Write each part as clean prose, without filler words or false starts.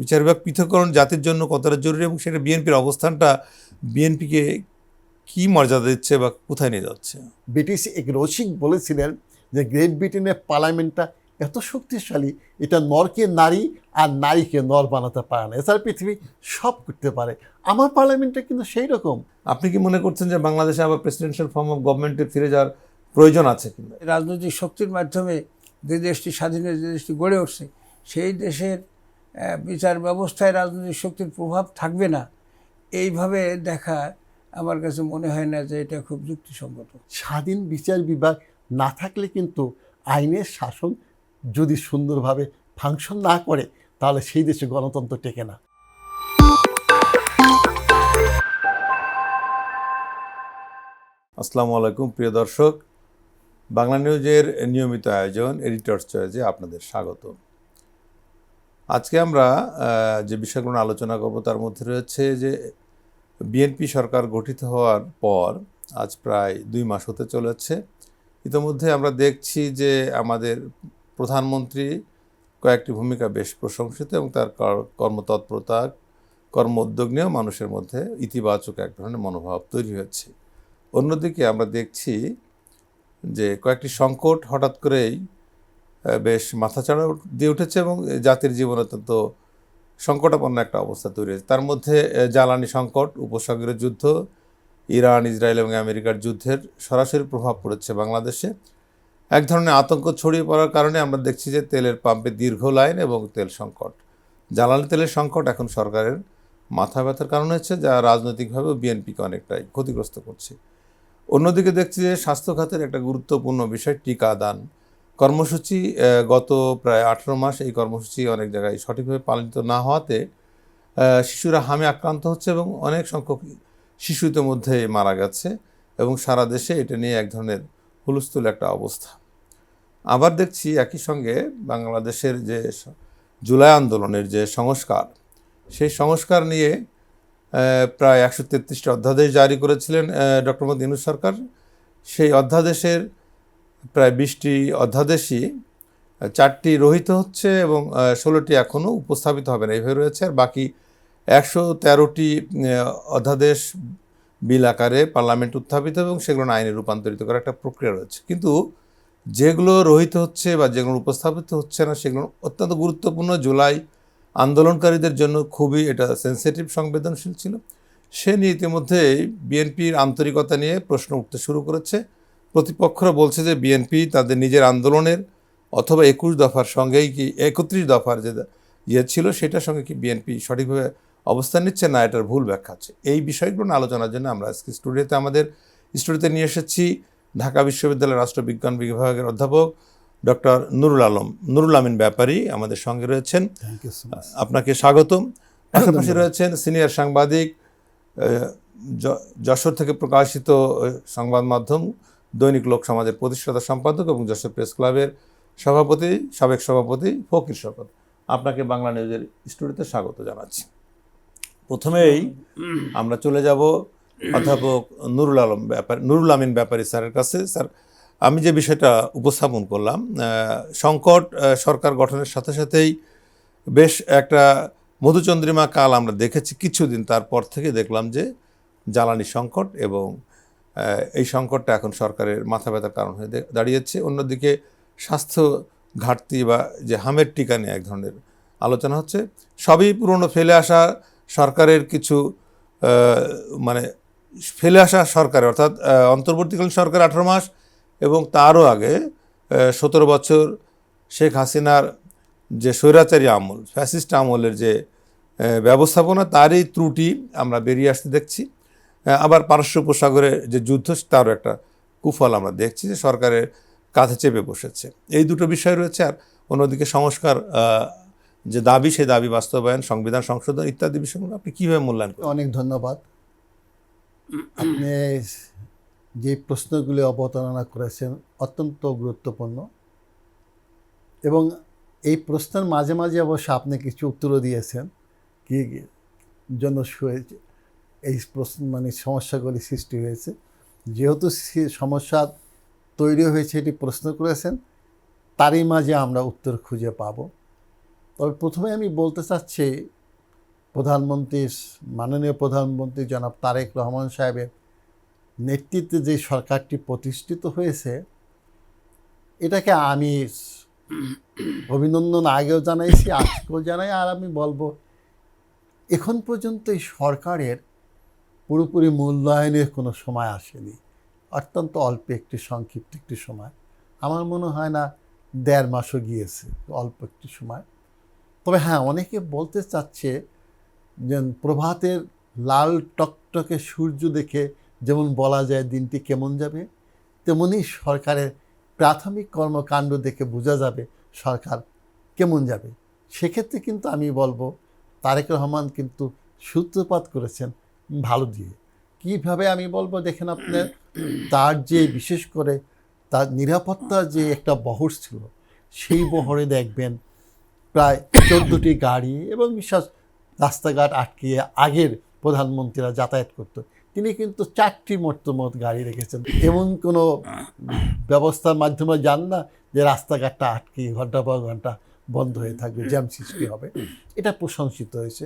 বিচার বিভাগ পৃথককরণ জাতির জন্য কতটা জরুরি এবং সেটা বিএনপির অবস্থানটা বিএনপিকে কি মর্যাদা দিচ্ছে বা কোথায় নিয়ে যাচ্ছে? ব্রিটিশ এক রসিক বলেছিলেন যে গ্রেট ব্রিটেনের পার্লামেন্টটা এত শক্তিশালী, এটা নরকে নারী আর নারীকে নর বানাতে পারে না, এছাড়া পৃথিবী সব করতে পারে। আমার পার্লামেন্টটা কিন্তু সেই রকম। আপনি কি মনে করছেন যে বাংলাদেশে আবার প্রেসিডেন্সিয়াল ফর্ম অফ গভর্নমেন্টে ফিরে যাওয়ার প্রয়োজন আছে কিনা? রাজনৈতিক শক্তির মাধ্যমে যে দেশটি স্বাধীন হয়ে যে দেশটি গড়ে উঠছে সেই দেশের বিচার ব্যবস্থায় রাজনৈতিক শক্তির প্রভাব থাকবে না, এইভাবে দেখা আমার কাছে মনে হয় না যে এটা খুব যুক্তিসঙ্গত। স্বাধীন বিচার বিভাগ না থাকলে কিন্তু আইনের শাসন যদি সুন্দরভাবে ফাংশন না করে তাহলে সেই দেশে গণতন্ত্র টেকে না। আসসালামু আলাইকুম প্রিয় দর্শক, বাংলা নিউজের নিয়মিত আয়োজন এডিটরস চয়েসে আপনাদের স্বাগত। আজকে আমরা যে বিষয়গুলো আলোচনা করব তার মধ্যে রয়েছে যে বিএনপি সরকার গঠিত হওয়ার পর আজ প্রায় 2 মাস হতে চলেছে। ইতিমধ্যে আমরা দেখছি যে আমাদের প্রধানমন্ত্রী কয়েকটি ভূমিকা বেশ প্রশংসিত এবং তার কর্মতৎপরতা, কর্ম উদ্যোগ নিয়েও মানুষের মধ্যে ইতিবাচক এক ধরনের মনোভাব তৈরি হয়েছে। অন্যদিকে আমরা দেখছি যে কয়েকটি সংকট হঠাৎ করেই বেশ মাথাচাড়া দিয়ে উঠেছে এবং জাতির জীবনে অত্যন্ত সংকটাপন্ন একটা অবস্থা তৈরি হয়েছে। তার মধ্যে জ্বালানি সংকট, উপসাগরের যুদ্ধ, ইরান, ইসরায়েল এবং আমেরিকার যুদ্ধের সরাসরি প্রভাব পড়েছে বাংলাদেশে। এক ধরনের আতঙ্ক ছড়িয়ে পড়ার কারণে আমরা দেখছি যে তেলের পাম্পে দীর্ঘ লাইন এবং তেল সংকট, জ্বালানি তেলের সংকট এখন সরকারের মাথা ব্যথার কারণ হচ্ছে, যা রাজনৈতিকভাবেও বিএনপিকে অনেকটাই ক্ষতিগ্রস্ত করছে। অন্যদিকে দেখছি যে স্বাস্থ্য খাতের একটা গুরুত্বপূর্ণ বিষয় টিকাদান কর্মসূচি, গত প্রায় 18 মাস এই কর্মসূচি অনেক জায়গায় সঠিকভাবে পালিত না হওয়াতে শিশুরা হামে আক্রান্ত হচ্ছে এবং অনেক সংখ্যক শিশু ইতিমধ্যে মারা গেছে এবং সারা দেশে এটা নিয়ে এক ধরনের হুলস্থুল একটা অবস্থা। আবার দেখছি একই সঙ্গে বাংলাদেশের যে জুলাই আন্দোলনের যে সংস্কার, সেই সংস্কার নিয়ে প্রায় 133টি অধ্যাদেশ জারি করেছিলেন ডক্টর মোহাম্মদ ইউনূস সরকার। সেই অধ্যাদেশের প্রায় 20টি অধ্যাদেশই 4টি রহিত হচ্ছে এবং 16টি এখনও উপস্থাপিত হবে না, এইভাবে রয়েছে। আর বাকি 113টি অধ্যাদেশ বিল আকারে পার্লামেন্ট উত্থাপিত এবং সেগুলো আইনে রূপান্তরিত করার একটা প্রক্রিয়া রয়েছে। কিন্তু যেগুলো রহিত হচ্ছে বা যেগুলো উপস্থাপিত হচ্ছে না সেগুলো অত্যন্ত গুরুত্বপূর্ণ, জুলাই আন্দোলনকারীদের জন্য খুবই এটা সেন্সিটিভ, সংবেদনশীল ছিল। সে নিয়ে ইতিমধ্যেই বিএনপির আন্তরিকতা নিয়ে প্রশ্ন উঠতে শুরু করেছে। প্রতিপক্ষরা বলছে যে বিএনপি তাদের নিজের আন্দোলনের অথবা 21 দফার সঙ্গেই কি 31 দফার যে ছিল সেটার সঙ্গে কি বিএনপি সঠিকভাবে অবস্থান নিচ্ছে না এটার ভুল ব্যাখ্যা আছে। এই বিষয়গুলো আলোচনার জন্য আমরা আজকে স্টুডিওতে নিয়ে এসেছি ঢাকা বিশ্ববিদ্যালয়ের রাষ্ট্রবিজ্ঞান বিভাগের অধ্যাপক ডক্টর নুরুল আমিন ব্যাপারী আমাদের সঙ্গে রয়েছেন। আপনাকে স্বাগতম। পাশাপাশি রয়েছেন সিনিয়র সাংবাদিক, যশোর থেকে প্রকাশিত সংবাদ মাধ্যম দৈনিক লোক সমাজের প্রতিষ্ঠাতা সম্পাদক এবং যশোর প্রেস ক্লাবের সাবেক সভাপতি ফকির শওকত। আপনাকে বাংলা নিউজের স্টুডিওতে স্বাগত জানাচ্ছি। প্রথমেই আমরা চলে যাব অধ্যাপক নুরুল আমিন ব্যাপারী স্যারের কাছে। স্যার, আমি যে বিষয়টা উপস্থাপন করলাম, সংকট সরকার গঠনের সাথে সাথেই বেশ একটা মধুচন্দ্রিমা কাল আমরা দেখেছি কিছুদিন, তারপর থেকে দেখলাম যে জ্বালানি সংকট এবং এই সংকটটা এখন সরকারের মাথা ব্যথার কারণ হয়ে দাঁড়িয়েছে। অন্যদিকে স্বাস্থ্য ঘাটতি বা যে হামের টিকা নিয়ে এক ধরনের আলোচনা হচ্ছে। সবই পুরনো ফেলে আসা সরকারের কিছু ফেলে আসা সরকারের, অর্থাৎ অন্তর্বর্তীকালীন সরকার 18 মাস এবং তারও আগে 17 বছর শেখ হাসিনার যে স্বৈরাচারী আমল, ফ্যাসিস্ট আমলের যে ব্যবস্থাপনা, তারই ত্রুটি আমরা বেরিয়ে আসতে দেখছি। আবার পারস্য উপসাগরে যে যুদ্ধ, তারও একটা কুফল আমরা দেখছি যে সরকারের কাঁধে চেপে বসেছে। এই দুটো বিষয় রয়েছে। আর অন্যদিকে সংস্কার যে দাবি, সেই দাবি বাস্তবায়ন, সংবিধান সংশোধন ইত্যাদি বিষয়গুলো আপনি কীভাবে মূল্যায়ন করেন? অনেক ধন্যবাদ। আপনি যে প্রশ্নগুলি অবতারণা করেছেন অত্যন্ত গুরুত্বপূর্ণ এবং এই প্রশ্নের মাঝে মাঝে অবশ্য আপনি কিছু উত্তরও দিয়েছেন কি জন্য এই প্রশ্ন সমস্যাগুলি সৃষ্টি হয়েছে। যেহেতু সমস্যা তৈরি হয়েছে এটি প্রশ্ন করেছেন, তারই মাঝে আমরা উত্তর খুঁজে পাব। তবে প্রথমে আমি বলতে চাচ্ছি মাননীয় প্রধানমন্ত্রী জনাব তারেক রহমান সাহেবের নেতৃত্বে যে সরকারটি প্রতিষ্ঠিত হয়েছে, এটাকে আমি অভিনন্দন আগেও জানাইছি, আজকেও জানাই। আর আমি বলবো, এখন পর্যন্ত এই সরকারের পুরোপুরি মূল্যায়নের কোনো সময় আসেনি। অত্যন্ত অল্প একটি সংক্ষিপ্ত একটি সময়, আমার মনে হয় না 1.5 মাসও গিয়েছে, অল্প একটি সময়। তবে হ্যাঁ, অনেকে বলতে চাচ্ছে যে প্রভাতের লাল টকটকে সূর্য দেখে যেমন বলা যায় দিনটি কেমন যাবে, তেমনি সরকারের প্রাথমিক কর্মকাণ্ড দেখে বোঝা যাবে সরকার কেমন যাবে। সেক্ষেত্রে কিন্তু আমি বলবো তারেক রহমান কিন্তু সূত্রপাত করেছেন ভালো দিয়ে। কীভাবে আমি বলবো, দেখেন আপনি, তার যে বিশেষ করে তার নিরাপত্তার যে একটা বহর ছিল, সেই বহরে দেখবেন প্রায় 14টি গাড়ি এবং বিশেষ রাস্তাঘাট আটকিয়ে আগের প্রধানমন্ত্রীরা যাতায়াত করতো, তিনি কিন্তু 4টি মোট গাড়ি রেখেছেন। এমন কোনো ব্যবস্থার মাধ্যমে যান না যে রাস্তাঘাটটা আটকে ঘন্টা পর ঘন্টা বন্ধ হয়ে থাকবে, জ্যাম সৃষ্টি হবে। এটা প্রশংসিত হয়েছে।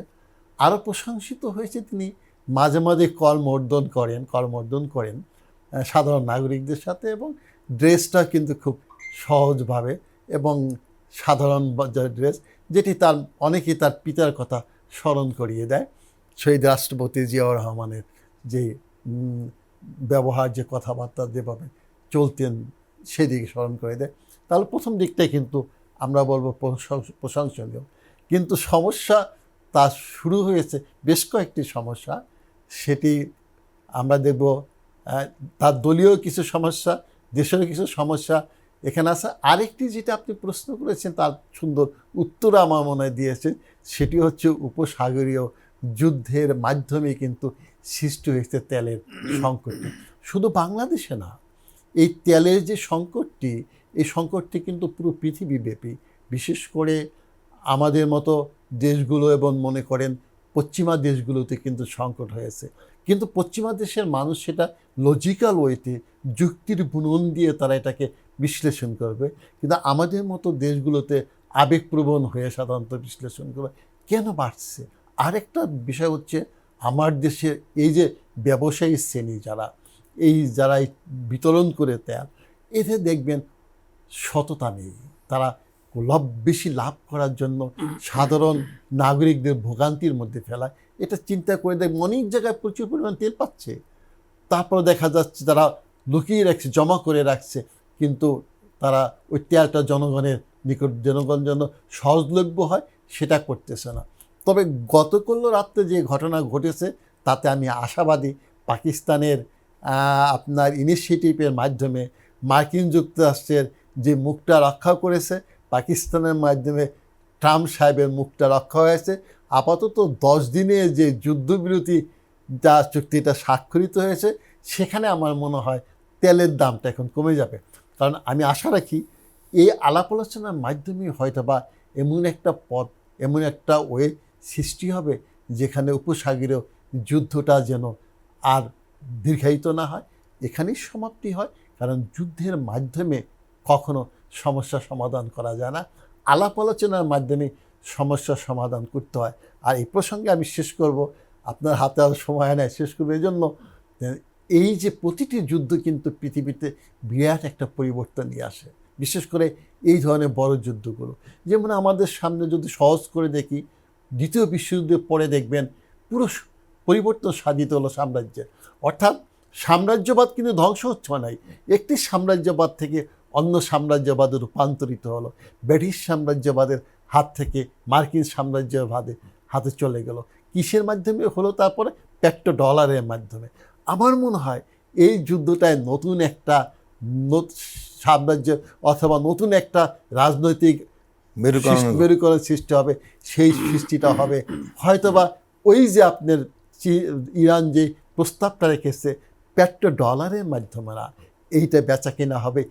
আরও প্রশংসিত হয়েছে তিনি মাঝে মাঝে করমর্দন করেন সাধারণ নাগরিকদের সাথে, এবং ড্রেসটা কিন্তু খুব সহজভাবে এবং সাধারণ ড্রেস, যেটি অনেকেই তার পিতার কথা স্মরণ করিয়ে দেয়। শহীদ রাষ্ট্রপতি জিয়াউর রহমানের যে ব্যবহার, যে কথাবার্তা, যেভাবে চলতেন, সেদিকে স্মরণ করে দেয়। তাহলে প্রথম দিকটাই কিন্তু আমরা বলবো প্রশংসনীয়। কিন্তু সমস্যা তার শুরু হয়েছে বেশ কয়েকটি সমস্যা। সেটি আমরা দেখব তার দলীয় কিছু সমস্যা, দেশের কিছু সমস্যা এখানে আছে। আরেকটি যেটা আপনি প্রশ্ন করেছেন, তার সুন্দর উত্তর আমার মনে হয় দিয়েছেন, সেটি হচ্ছে উপসাগরীয় যুদ্ধের মাধ্যমে কিন্তু সৃষ্টি হয়েছে তেলের সংকটটি। শুধু বাংলাদেশে না, এই তেলের যে সংকটটি, এই সংকটটি কিন্তু পুরো পৃথিবীব্যাপী। বিশেষ করে আমাদের মতো দেশগুলো এবং মনে করেন পশ্চিমা দেশগুলোতে কিন্তু সংকট হয়েছে। কিন্তু পশ্চিমা দেশের মানুষ সেটা লজিক্যাল ওয়েতে, যুক্তির বুনন দিয়ে তারা এটাকে বিশ্লেষণ করবে। কিন্তু আমাদের মতো দেশগুলোতে আবেগপ্রবণ হয়ে সাধারণত বিশ্লেষণ করবে কেন বাড়ছে। আরেকটা বিষয় হচ্ছে, আমার দেশের এই যে ব্যবসায়ী শ্রেণী যারা এই বিতরণ করে তেল, এতে দেখবেন সততা নেই। তারা বেশি লাভ করার জন্য সাধারণ নাগরিকদের ভোগান্তির মধ্যে ফেলায়। এটা চিন্তা করে দেখবেন অনেক জায়গায় প্রচুর পরিমাণ তেল পাচ্ছে, তারপরে দেখা যাচ্ছে তারা লুকিয়ে রাখছে, জমা করে রাখছে, কিন্তু তারা ওই তেলটা জনগণের নিকট, জনগণ যেন সহজলভ্য হয় সেটা করতেছে না। তবে গতকাল রাত্রে যে ঘটনা ঘটেছে, তাতে আমি আশাবাদী। পাকিস্তানের আপনার ইনিশিয়েটিভের মাধ্যমে মার্কিন যুক্তরাষ্ট্রের যে মুখটা রক্ষা করেছে, পাকিস্তানের মাধ্যমে ট্রাম্প সাহেবের মুখটা রক্ষা হয়েছে। আপাতত 10 দিনের যে যুদ্ধবিরতি যা চুক্তিটা স্বাক্ষরিত হয়েছে, সেখানে আমার মনে হয় তেলের দামটা এখন কমে যাবে। কারণ আমি আশা রাখি এই আলাপ আলোচনার মাধ্যমে হয়তো বা এমন একটা পথ, এমন একটা ওয়ে সৃষ্টি হবে যেখানে উপসাগরীয় যুদ্ধটা যেন আর দীর্ঘায়িত না হয়, এখানেই সমাপ্তি হয়। কারণ যুদ্ধের মাধ্যমে কখনো সমস্যা সমাধান করা যায় না, আলাপ আলোচনার মাধ্যমে সমস্যার সমাধান করতে হয়। আর এই প্রসঙ্গে আমি শেষ করব, আপনার হাতে আর সময় নেই, শেষ করবো এই জন্য, এই যে প্রতিটি যুদ্ধ কিন্তু পৃথিবীতে বিরাট একটা পরিবর্তন নিয়ে আসে, বিশেষ করে এই ধরনের বড় যুদ্ধগুলো। যেমন আমাদের সামনে যদি সহজ করে দেখি, দ্বিতীয় বিশ্বযুদ্ধের পরে দেখবেন পুরো পরিবর্তন সাধিত হলো সাম্রাজ্যের। অর্থাৎ সাম্রাজ্যবাদ কিন্তু ধ্বংস হচ্ছে নাই, একটি সাম্রাজ্যবাদ থেকে অন্য সাম্রাজ্যবাদে রূপান্তরিত হলো। ব্রিটিশ সাম্রাজ্যবাদের হাত থেকে মার্কিন সাম্রাজ্যবাদের হাতে চলে গেল। কিসের মাধ্যমে হলো? তারপরে পেট্রোডলারের মাধ্যমে। আমার মনে হয় এই যুদ্ধটায় নতুন একটা সাম্রাজ্য অথবা নতুন একটা রাজনৈতিক মেরুকরণ সৃষ্টি হবে। সেই সৃষ্টিটা হবে হয়তোবা ওই যে আপনার ইরান যে প্রস্তাবটা রেখেছে পেট্রোডলারের মাধ্যমে না, এইটা বেচা কেনা হবে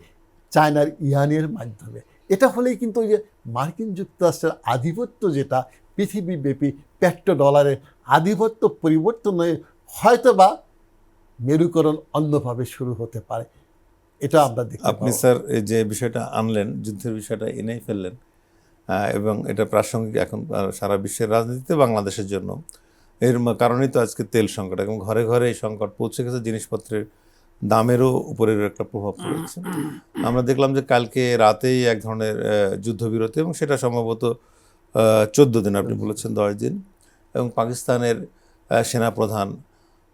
চায়নার ইয়ানের মাধ্যমে। এটা হলেই কিন্তু ওই যে মার্কিন যুক্তরাষ্ট্রের আধিপত্য, যেটা পৃথিবীব্যাপী পেট্রোডলারের আধিপত্য পরিবর্তন হয়ে হয়তোবা মেরুকরণ অন্যভাবে শুরু হতে পারে। এটা আমরা দেখতে পাবো। আপনি স্যার এই যে বিষয়টা আনলেন, যুদ্ধের বিষয়টা এনেই ফেললেন, এবং এটা প্রাসঙ্গিক এখন সারা বিশ্বের রাজনীতিতে বাংলাদেশের জন্য। এর কারণেই তো আজকে তেল সংকট, এবং ঘরে ঘরে এই সংকট পৌঁছে গেছে, জিনিসপত্রের দামেরও উপরের একটা প্রভাব পড়েছে। আমরা দেখলাম যে কালকে রাতেই এক ধরনের যুদ্ধবিরতি, এবং সেটা সম্ভবত 14 দিন, আপনি বলেছেন 10 দিন, এবং পাকিস্তানের সেনাপ্রধান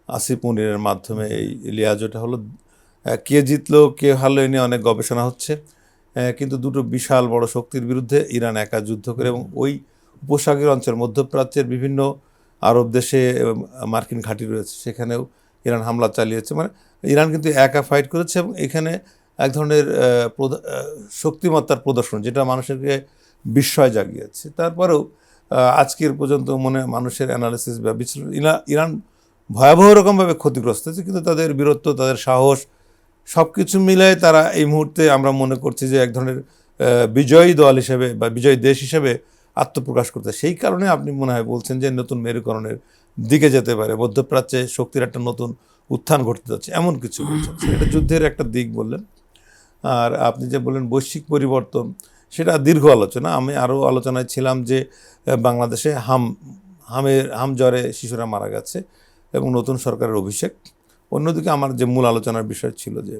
আসিফ মুনিরের মাধ্যমে এই লিয়াজোটা হলো। কে জিতলো কে হারলো এ নিয়ে অনেক গবেষণা হচ্ছে, কিন্তু দুটো বিশাল বড় শক্তির বিরুদ্ধে ইরান একা যুদ্ধ করে, এবং ওই উপসাগরীয় অঞ্চল মধ্যপ্রাচ্যের বিভিন্ন আরব দেশে মার্কিন ঘাঁটি রয়েছে, সেখানেও ইরান হামলা চালিয়েছে। মানে ইরান কিন্তু একা ফাইট করেছে, এবং এখানে এক ধরনের শক্তিমত্তার প্রদর্শন, যেটা মানুষকে বিস্ময় জাগিয়েছে। তারপরেও আজকের পর্যন্ত মানুষের অ্যানালিসিস বা বিশ্লেষণ, ইরান ভয়াবহ রকমভাবে ক্ষতিগ্রস্ত হয়েছে, কিন্তু তাদের বীরত্ব, তাদের সাহস, সব কিছু মিলে তারা এই মুহূর্তে আমরা মনে করছি যে এক ধরনের বিজয়ী দল হিসেবে বা বিজয়ী দেশ হিসেবে আত্মপ্রকাশ করতে। সেই কারণে আপনি মনে হয় বলছেন যে নতুন মেরুকরণের দিকে যেতে পারে, মধ্যপ্রাচ্যে শক্তির একটা নতুন উত্থান ঘটতে যাচ্ছে, এমন কিছু বলছেন। এটা যুদ্ধের একটা দিক বললেন। আর আপনি যে বললেন বৈশ্বিক পরিবর্তন, সেটা দীর্ঘ আলোচনা। আমি আরও আলোচনায় ছিলাম যে বাংলাদেশে হাম জ্বরে শিশুরা মারা গেছে এবং নতুন সরকারের অভিষেক। অন্যদিকে আমার যে মূল আলোচনার বিষয় ছিল যে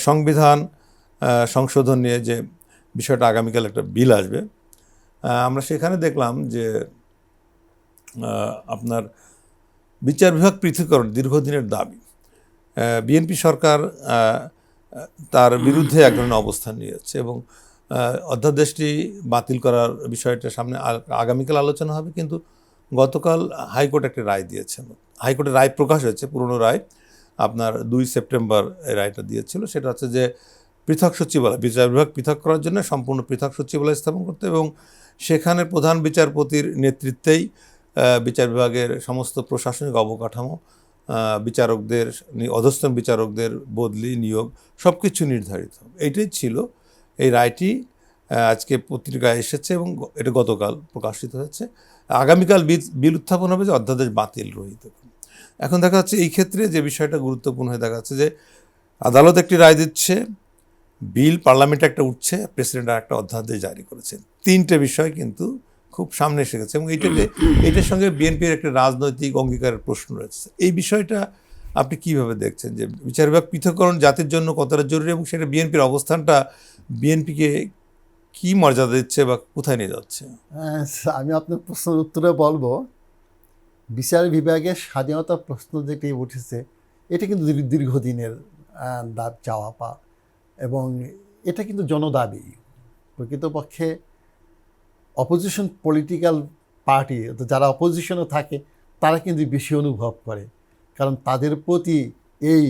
সংবিধান সংশোধন নিয়ে যে বিষয়টা, আগামীকাল একটা বিল আসবে, আমরা সেখানে দেখলাম যে আপনার বিচার বিভাগ পৃথকীকরণ দীর্ঘদিনের দাবি, বিএনপি সরকার তার বিরুদ্ধে এক ধরনের অবস্থান নিয়েছে, এবং অধ্যাদেশটি বাতিল করার বিষয়টা সামনে আগামীকাল আলোচনা হবে। কিন্তু গতকাল হাইকোর্ট একটা রায় দিয়েছেন, হাইকোর্টের রায় প্রকাশ হয়েছে, পুরনো রায়, আপনার 2 সেপ্টেম্বর এই রায়টা দিয়েছিল। সেটা হচ্ছে যে পৃথক সচিবালয়, বিচার বিভাগ পৃথক করার জন্য সম্পূর্ণ পৃথক সচিবালয় স্থাপন করতে, এবং সেখানে প্রধান বিচারপতির নেতৃত্বেই বিচার বিভাগের সমস্ত প্রশাসনিক অবকাঠামো, বিচারকদের, অধস্তন বিচারকদের বদলি, নিয়োগ, সব কিছু নির্ধারিত। এইটাই ছিল এই রায়টি। আজকে পত্রিকায় এসেছে এবং এটা গতকাল প্রকাশিত হয়েছে। আগামীকাল বিল উত্থাপন হবে যে অধ্যাদেশ বাতিল রহিত। এখন দেখা যাচ্ছে এই ক্ষেত্রে যে বিষয়টা গুরুত্বপূর্ণ হয়ে দেখা যাচ্ছে যে আদালত একটি রায় দিচ্ছে, বিল পার্লামেন্টে একটা উঠছে, প্রেসিডেন্ট আর একটা অধ্যাদেশ জারি করেছেন। 3টে বিষয় কিন্তু খুব সামনে এসে গেছে, এবং এইটার সঙ্গে বিএনপির একটা রাজনৈতিক অঙ্গীকারের প্রশ্ন রয়েছে। এই বিষয়টা আপনি কিভাবে দেখছেন যে বিচার বিভাগ পৃথকীকরণ জাতির জন্য কতটা জরুরি, এবং সেটা বিএনপির অবস্থানটা বিএনপিকে কি মর্যাদা দিচ্ছে বা কোথায় নিয়ে যাচ্ছে? আমি আপনার প্রশ্নের উত্তরে বলবো, বিচার বিভাগের স্বাধীনতা প্রশ্ন যেটি উঠেছে, এটা কিন্তু দীর্ঘদিনের দাবি চাওয়া পা, এবং এটা কিন্তু জনদাবি। প্রকৃতপক্ষে অপোজিশন পলিটিক্যাল পার্টি, যারা অপোজিশনে থাকে, তারা কিন্তু বেশি অনুভব করে, কারণ তাদের প্রতি এই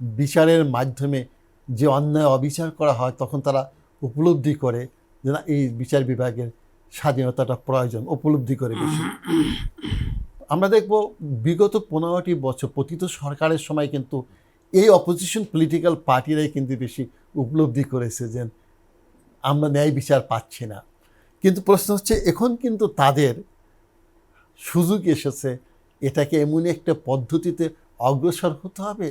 বিচারের মাধ্যমে যে অন্যায় অবিচার করা হয়, তখন তারা উপলব্ধি করে যে না, এই বিচার বিভাগের স্বাধীনতাটা প্রয়োজন, উপলব্ধি করে বেশি। আমরা দেখব বিগত 15টি বছর পতিত সরকারের সময় কিন্তু এই অপোজিশন পলিটিক্যাল পার্টিরাই কিন্তু বেশি উপলব্ধি করেছে যে আমরা ন্যায় বিচার পাচ্ছি না। কিন্তু প্রশ্ন হচ্ছে, এখন কিন্তু তাদের সুযোগ এসেছে এটাকে এমনই একটা পদ্ধতিতে অগ্রসর হতে হবে,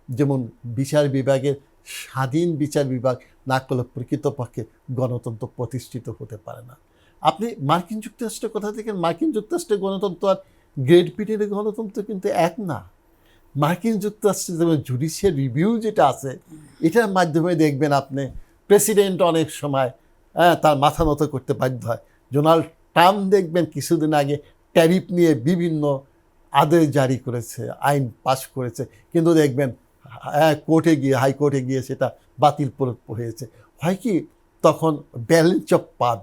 যেমন বিচার বিভাগের স্বাধীন বিচার বিভাগ না করলে প্রকৃতপক্ষে গণতন্ত্র প্রতিষ্ঠিত হতে পারে না। আপনি মার্কিন যুক্তরাষ্ট্রের কথা দেখেন, মার্কিন যুক্তরাষ্ট্রের গণতন্ত্র আর গ্রেট ব্রিটেনের গণতন্ত্র কিন্তু এক না। মার্কিন যুক্তরাষ্ট্রে যেমন জুডিশিয়াল রিভিউ যেটা আছে, এটার মাধ্যমে দেখবেন আপনি প্রেসিডেন্ট অনেক সময় তার মাথা নত করতে বাধ্য হয়। ডোনাল্ড ট্রাম্প দেখবেন কিছুদিন আগে ট্যারিফ নিয়ে বিভিন্ন আদেশ জারি করেছে, আইন পাস করেছে, কিন্তু দেখবেন কোর্টে গিয়ে, হাইকোর্টে গিয়ে সেটা বাতিল হয়েছে। হয় কি, তখন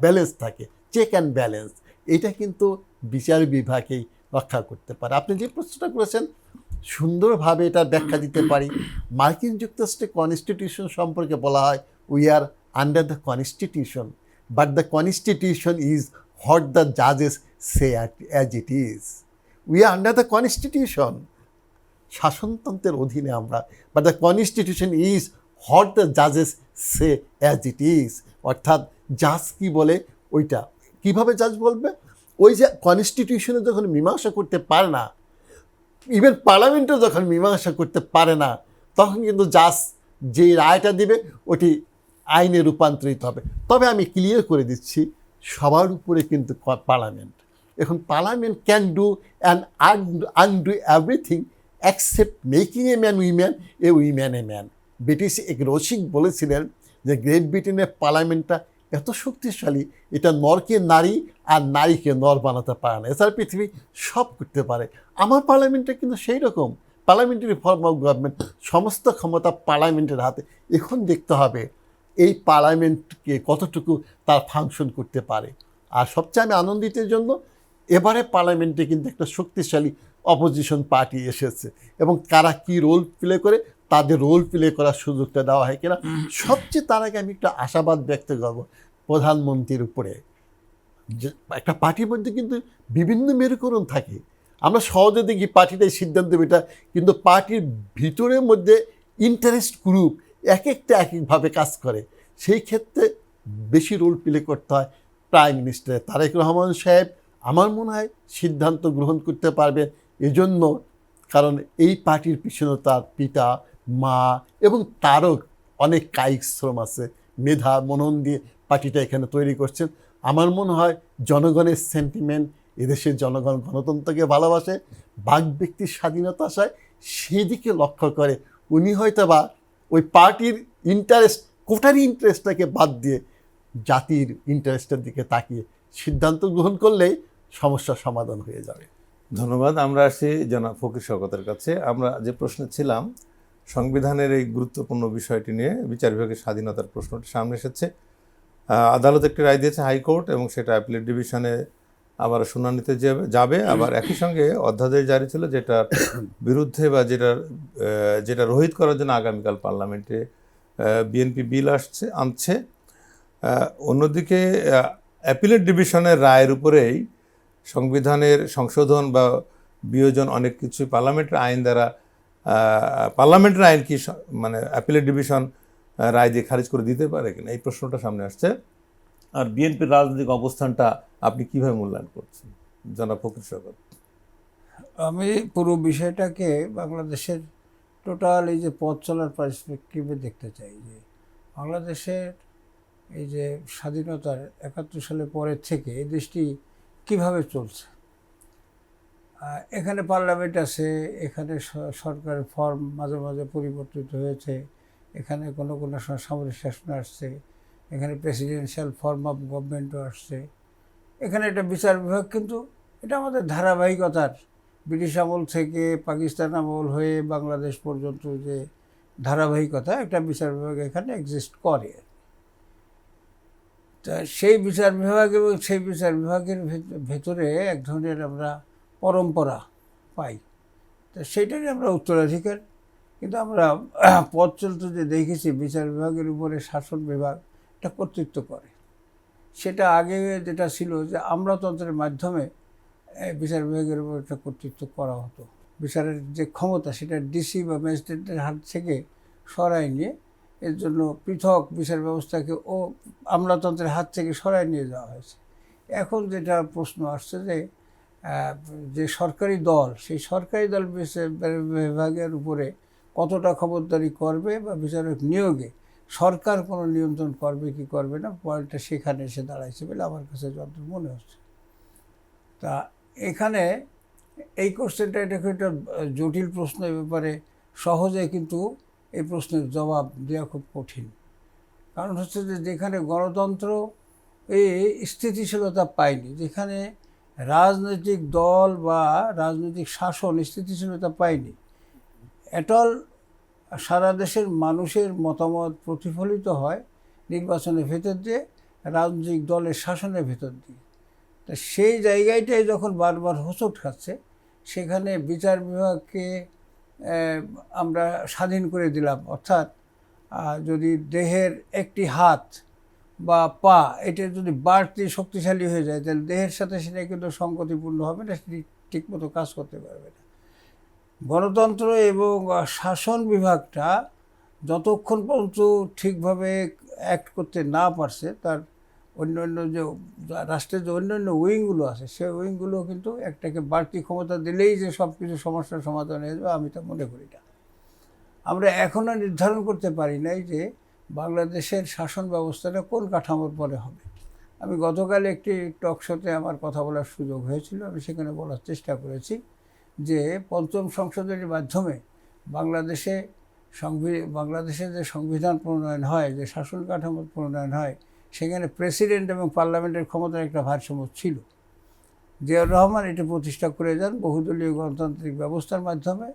ব্যালেন্স থাকে, চেক অ্যান্ড ব্যালেন্স, এটা কিন্তু বিচার বিভাগেই রক্ষা করতে পারে। আপনি যে প্রশ্নটা করেছেন, সুন্দরভাবে এটা ব্যাখ্যা দিতে পারি। মার্কিন যুক্তরাষ্ট্রের কনস্টিটিউশন সম্পর্কে বলা হয়, we are under the constitution, but the constitution is what the জাজেস say as it is. We are under the constitution, শাসনতন্ত্রের অধীনে আমরা, but the constitution is what the জাজেস সে অ্যাজ ইট ইজ। অর্থাৎ জাজ কী বলে ওইটা। কীভাবে জাজ বলবে? ওই যে কনস্টিটিউশনে যখন মীমাংসা করতে পারে না, ইভেন পার্লামেন্টও যখন মীমাংসা করতে পারে না, তখন কিন্তু জাজ যে রায়টা দিবে ওটি আইনে রূপান্তরিত হবে। তবে আমি ক্লিয়ার করে দিচ্ছি, সবার উপরে কিন্তু পার্লামেন্ট। এখন parliament can do and undo everything accept making a man woman A woman a man. British এক রসিক বলেছিলেন যে গ্রেট ব্রিটেনের পার্লামেন্টটা এত শক্তিশালী, এটা নরকে নারী আর নারীকে নর বানাতে পারে না। এছাড়া পৃথিবী সব করতে পারে। আমার পার্লামেন্টটা কিন্তু সেই রকম পার্লামেন্টারি ফর্ম অফ গভর্নমেন্ট, সমস্ত ক্ষমতা পার্লামেন্টের হাতে। এখন দেখতে হবে এই পার্লামেন্টকে কতটুকু তার ফাংশন করতে পারে। আর সবচেয়ে আমি আনন্দিতের জন্য এবারে পার্লামেন্টে কিন্তু একটা শক্তিশালী অপোজিশন পার্টি এসেছে, এবং কারা কী রোল প্লে করে তাদের রোল প্লে করার সুযোগটা দেওয়া হয় কিনা। সবচেয়ে তার আগে আমি একটা আশাবাদ ব্যক্ত করব প্রধানমন্ত্রীর উপরে। যে একটা পার্টির মধ্যে কিন্তু বিভিন্ন মেরুকরণ থাকে, আমরা সহজে দেখি পার্টিটাই সিদ্ধান্ত এটা, কিন্তু পার্টির ভিতরের মধ্যে ইন্টারেস্ট গ্রুপ এক একটা এক একভাবে কাজ করে। সেই ক্ষেত্রে বেশি রোল প্লে করতে হয় প্রাইম মিনিস্টার তারেক রহমান সাহেব। আমার মনে হয় সিদ্ধান্ত গ্রহণ করতে পারবেন এজন্য, কারণ এই পার্টির পিছনে তার পিতা, মা এবং তারও অনেক কায়িক শ্রম আছে, মেধা মনন দিয়ে পার্টিটা এখানে তৈরি করছেন। আমার মনে হয় জনগণের সেন্টিমেন্ট, এদেশের জনগণ গণতন্ত্রকে ভালোবাসে, বাক ব্যক্তির স্বাধীনতা চায়, সেদিকে লক্ষ্য করে উনি হয়তো বা ওই পার্টির ইন্টারেস্ট, কোটারি ইন্টারেস্টটাকে বাদ দিয়ে জাতির ইন্টারেস্টের দিকে তাকিয়ে সিদ্ধান্ত গ্রহণ করলেই সমস্যার সমাধান হয়ে যাবে। ধন্যবাদ। আমরা আসি জনাব ফকির শওকতের কাছে। আমরা যে প্রশ্নে ছিলাম, সংবিধানের এই গুরুত্বপূর্ণ বিষয়টি নিয়ে বিচার বিভাগের স্বাধীনতার প্রশ্নটি সামনে এসেছে। আদালত একটি রায় দিয়েছে হাইকোর্ট, এবং সেটা অ্যাপিলেট ডিভিশনে আবার শুনানিতে যাবে। আবার একই সঙ্গে অধ্যাদেশ জারি ছিল যেটার বিরুদ্ধে বা যেটা রহিত করার জন্য আগামীকাল পার্লামেন্টে বিএনপি বিল আনছে। অন্যদিকে অ্যাপিলেট ডিভিশনের রায়ের উপরেই সংবিধানের সংশোধন বা বিয়োজন অনেক কিছু পার্লামেন্টের আইন দ্বারা, পার্লামেন্টের আইন কি মানে অ্যাপিলেট ডিভিশন রায় দিয়ে খারিজ করে দিতে পারে কিনা, এই প্রশ্নটা সামনে আসছে। আর বিএনপির রাজনৈতিক অবস্থানটা আপনি কিভাবে মূল্যায়ন করছেন, জনাব ফকির শওকত? আমি পুরো বিষয়টাকে বাংলাদেশের টোটাল এই যে পথ চলার পার্সপেক্টিভে দেখতে চাই, যে বাংলাদেশের এই যে স্বাধীনতার 71 সালের পরের থেকে এই দেশটি কীভাবে চলছে। এখানে পার্লামেন্ট আছে, এখানে সরকারের ফর্ম মাঝে মাঝে পরিবর্তিত হয়েছে, এখানে কোনো কোনো সামরিক শাসন আসছে, এখানে প্রেসিডেন্সিয়াল ফর্ম অফ গভর্নমেন্টও আসছে, এখানে একটা বিচার বিভাগ, কিন্তু এটা আমাদের ধারাবাহিকতার ব্রিটিশ আমল থেকে পাকিস্তান আমল হয়ে বাংলাদেশ পর্যন্ত যে ধারাবাহিকতা, একটা বিচার বিভাগ এখানে এক্সিস্ট করে। তা সেই বিচার বিভাগ এবং সেই বিচার বিভাগের ভেতরে এক ধরনের আমরা পরম্পরা পাই, তো সেইটারই আমরা উত্তরাধিকার। কিন্তু আমরা পথ চলতে যে দেখেছি বিচার বিভাগের উপরে শাসন বিভাগ একটা কর্তৃত্ব করে। সেটা আগে যেটা ছিল যে আমলাতন্ত্রের মাধ্যমে বিচার বিভাগের উপর একটা কর্তৃত্ব করা হতো। বিচারের যে ক্ষমতা সেটা ডিসি বা ম্যাজিস্ট্রেটের হাত থেকে সরাই নিয়ে, এর জন্য পৃথক বিচার ব্যবস্থাকে আমলাতন্ত্রের হাত থেকে সরাই নিয়ে যাওয়া হয়েছে। এখন যেটা প্রশ্ন আসছে যে সরকারি দল, সেই সরকারি দল বিচার বিভাগের উপরে কতটা খবরদারি করবে বা বিচারক নিয়োগে সরকার কোনো নিয়ন্ত্রণ করবে কি করবে না, পয়েন্টটা সেখানে এসে দাঁড়াইছে বলে আমার কাছে যত মনে হচ্ছে। তা এখানে এই কোশ্চেনটা, এটা একটা জটিল প্রশ্ন, এ ব্যাপারে সহজে কিন্তু এই প্রশ্নের জবাব দেওয়া খুব কঠিন। কারণ হচ্ছে যে যেখানে গণতন্ত্র এই স্থিতিশীলতা পায়নি, যেখানে রাজনৈতিক দল বা রাজনৈতিক শাসন স্থিতিশীলতা পায়নি, এটল সারা দেশের মানুষের মতামত প্রতিফলিত হয় নির্বাচনের ভেতর দিয়ে, রাজনৈতিক দলের শাসনের ভেতর দিয়ে। তা সেই জায়গাটাই যখন বারবার হোঁচট খাচ্ছে, সেখানে বিচার বিভাগকে আমরা স্বাধীন করে দিলাম। অর্থাৎ যদি দেহের একটি হাত বা পা এটা যদি বাড়তি শক্তিশালী হয়ে যায়, তাহলে দেহের সাথে সেটা কিন্তু সংগতিপূর্ণ হবে না, সেটি ঠিকমতো কাজ করতে পারবে না। গণতন্ত্র এবং শাসন বিভাগটা যতক্ষণ পর্যন্ত ঠিকভাবে অ্যাক্ট করতে না পারছে, তার অন্যান্য যে রাষ্ট্রের যে অন্যান্য উইংগুলো আছে, সেই উইংগুলো কিন্তু একটাকে বাড়তি ক্ষমতা দিলেই যে সব কিছু সমস্যার সমাধান হয়ে যাবে, আমি তা মনে করি না। আমরা এখনও নির্ধারণ করতে পারি নাই যে বাংলাদেশের শাসন ব্যবস্থাটা কোন কাঠামোর পরে হবে। আমি গতকাল একটি টক শোতে আমার কথা বলার সুযোগ হয়েছিল, আমি সেখানে বলার চেষ্টা করেছি যে পঞ্চম সংশোধনীর মাধ্যমে বাংলাদেশে যে সংবিধান প্রণয়ন হয়, যে শাসন কাঠামো প্রণয়ন হয়, সেখানে প্রেসিডেন্ট এবং পার্লামেন্টের ক্ষমতার একটা ভারসাম্য ছিল। জিয়াউর রহমান এটি প্রতিষ্ঠা করে যান বহুদলীয় গণতান্ত্রিক ব্যবস্থার মাধ্যমে।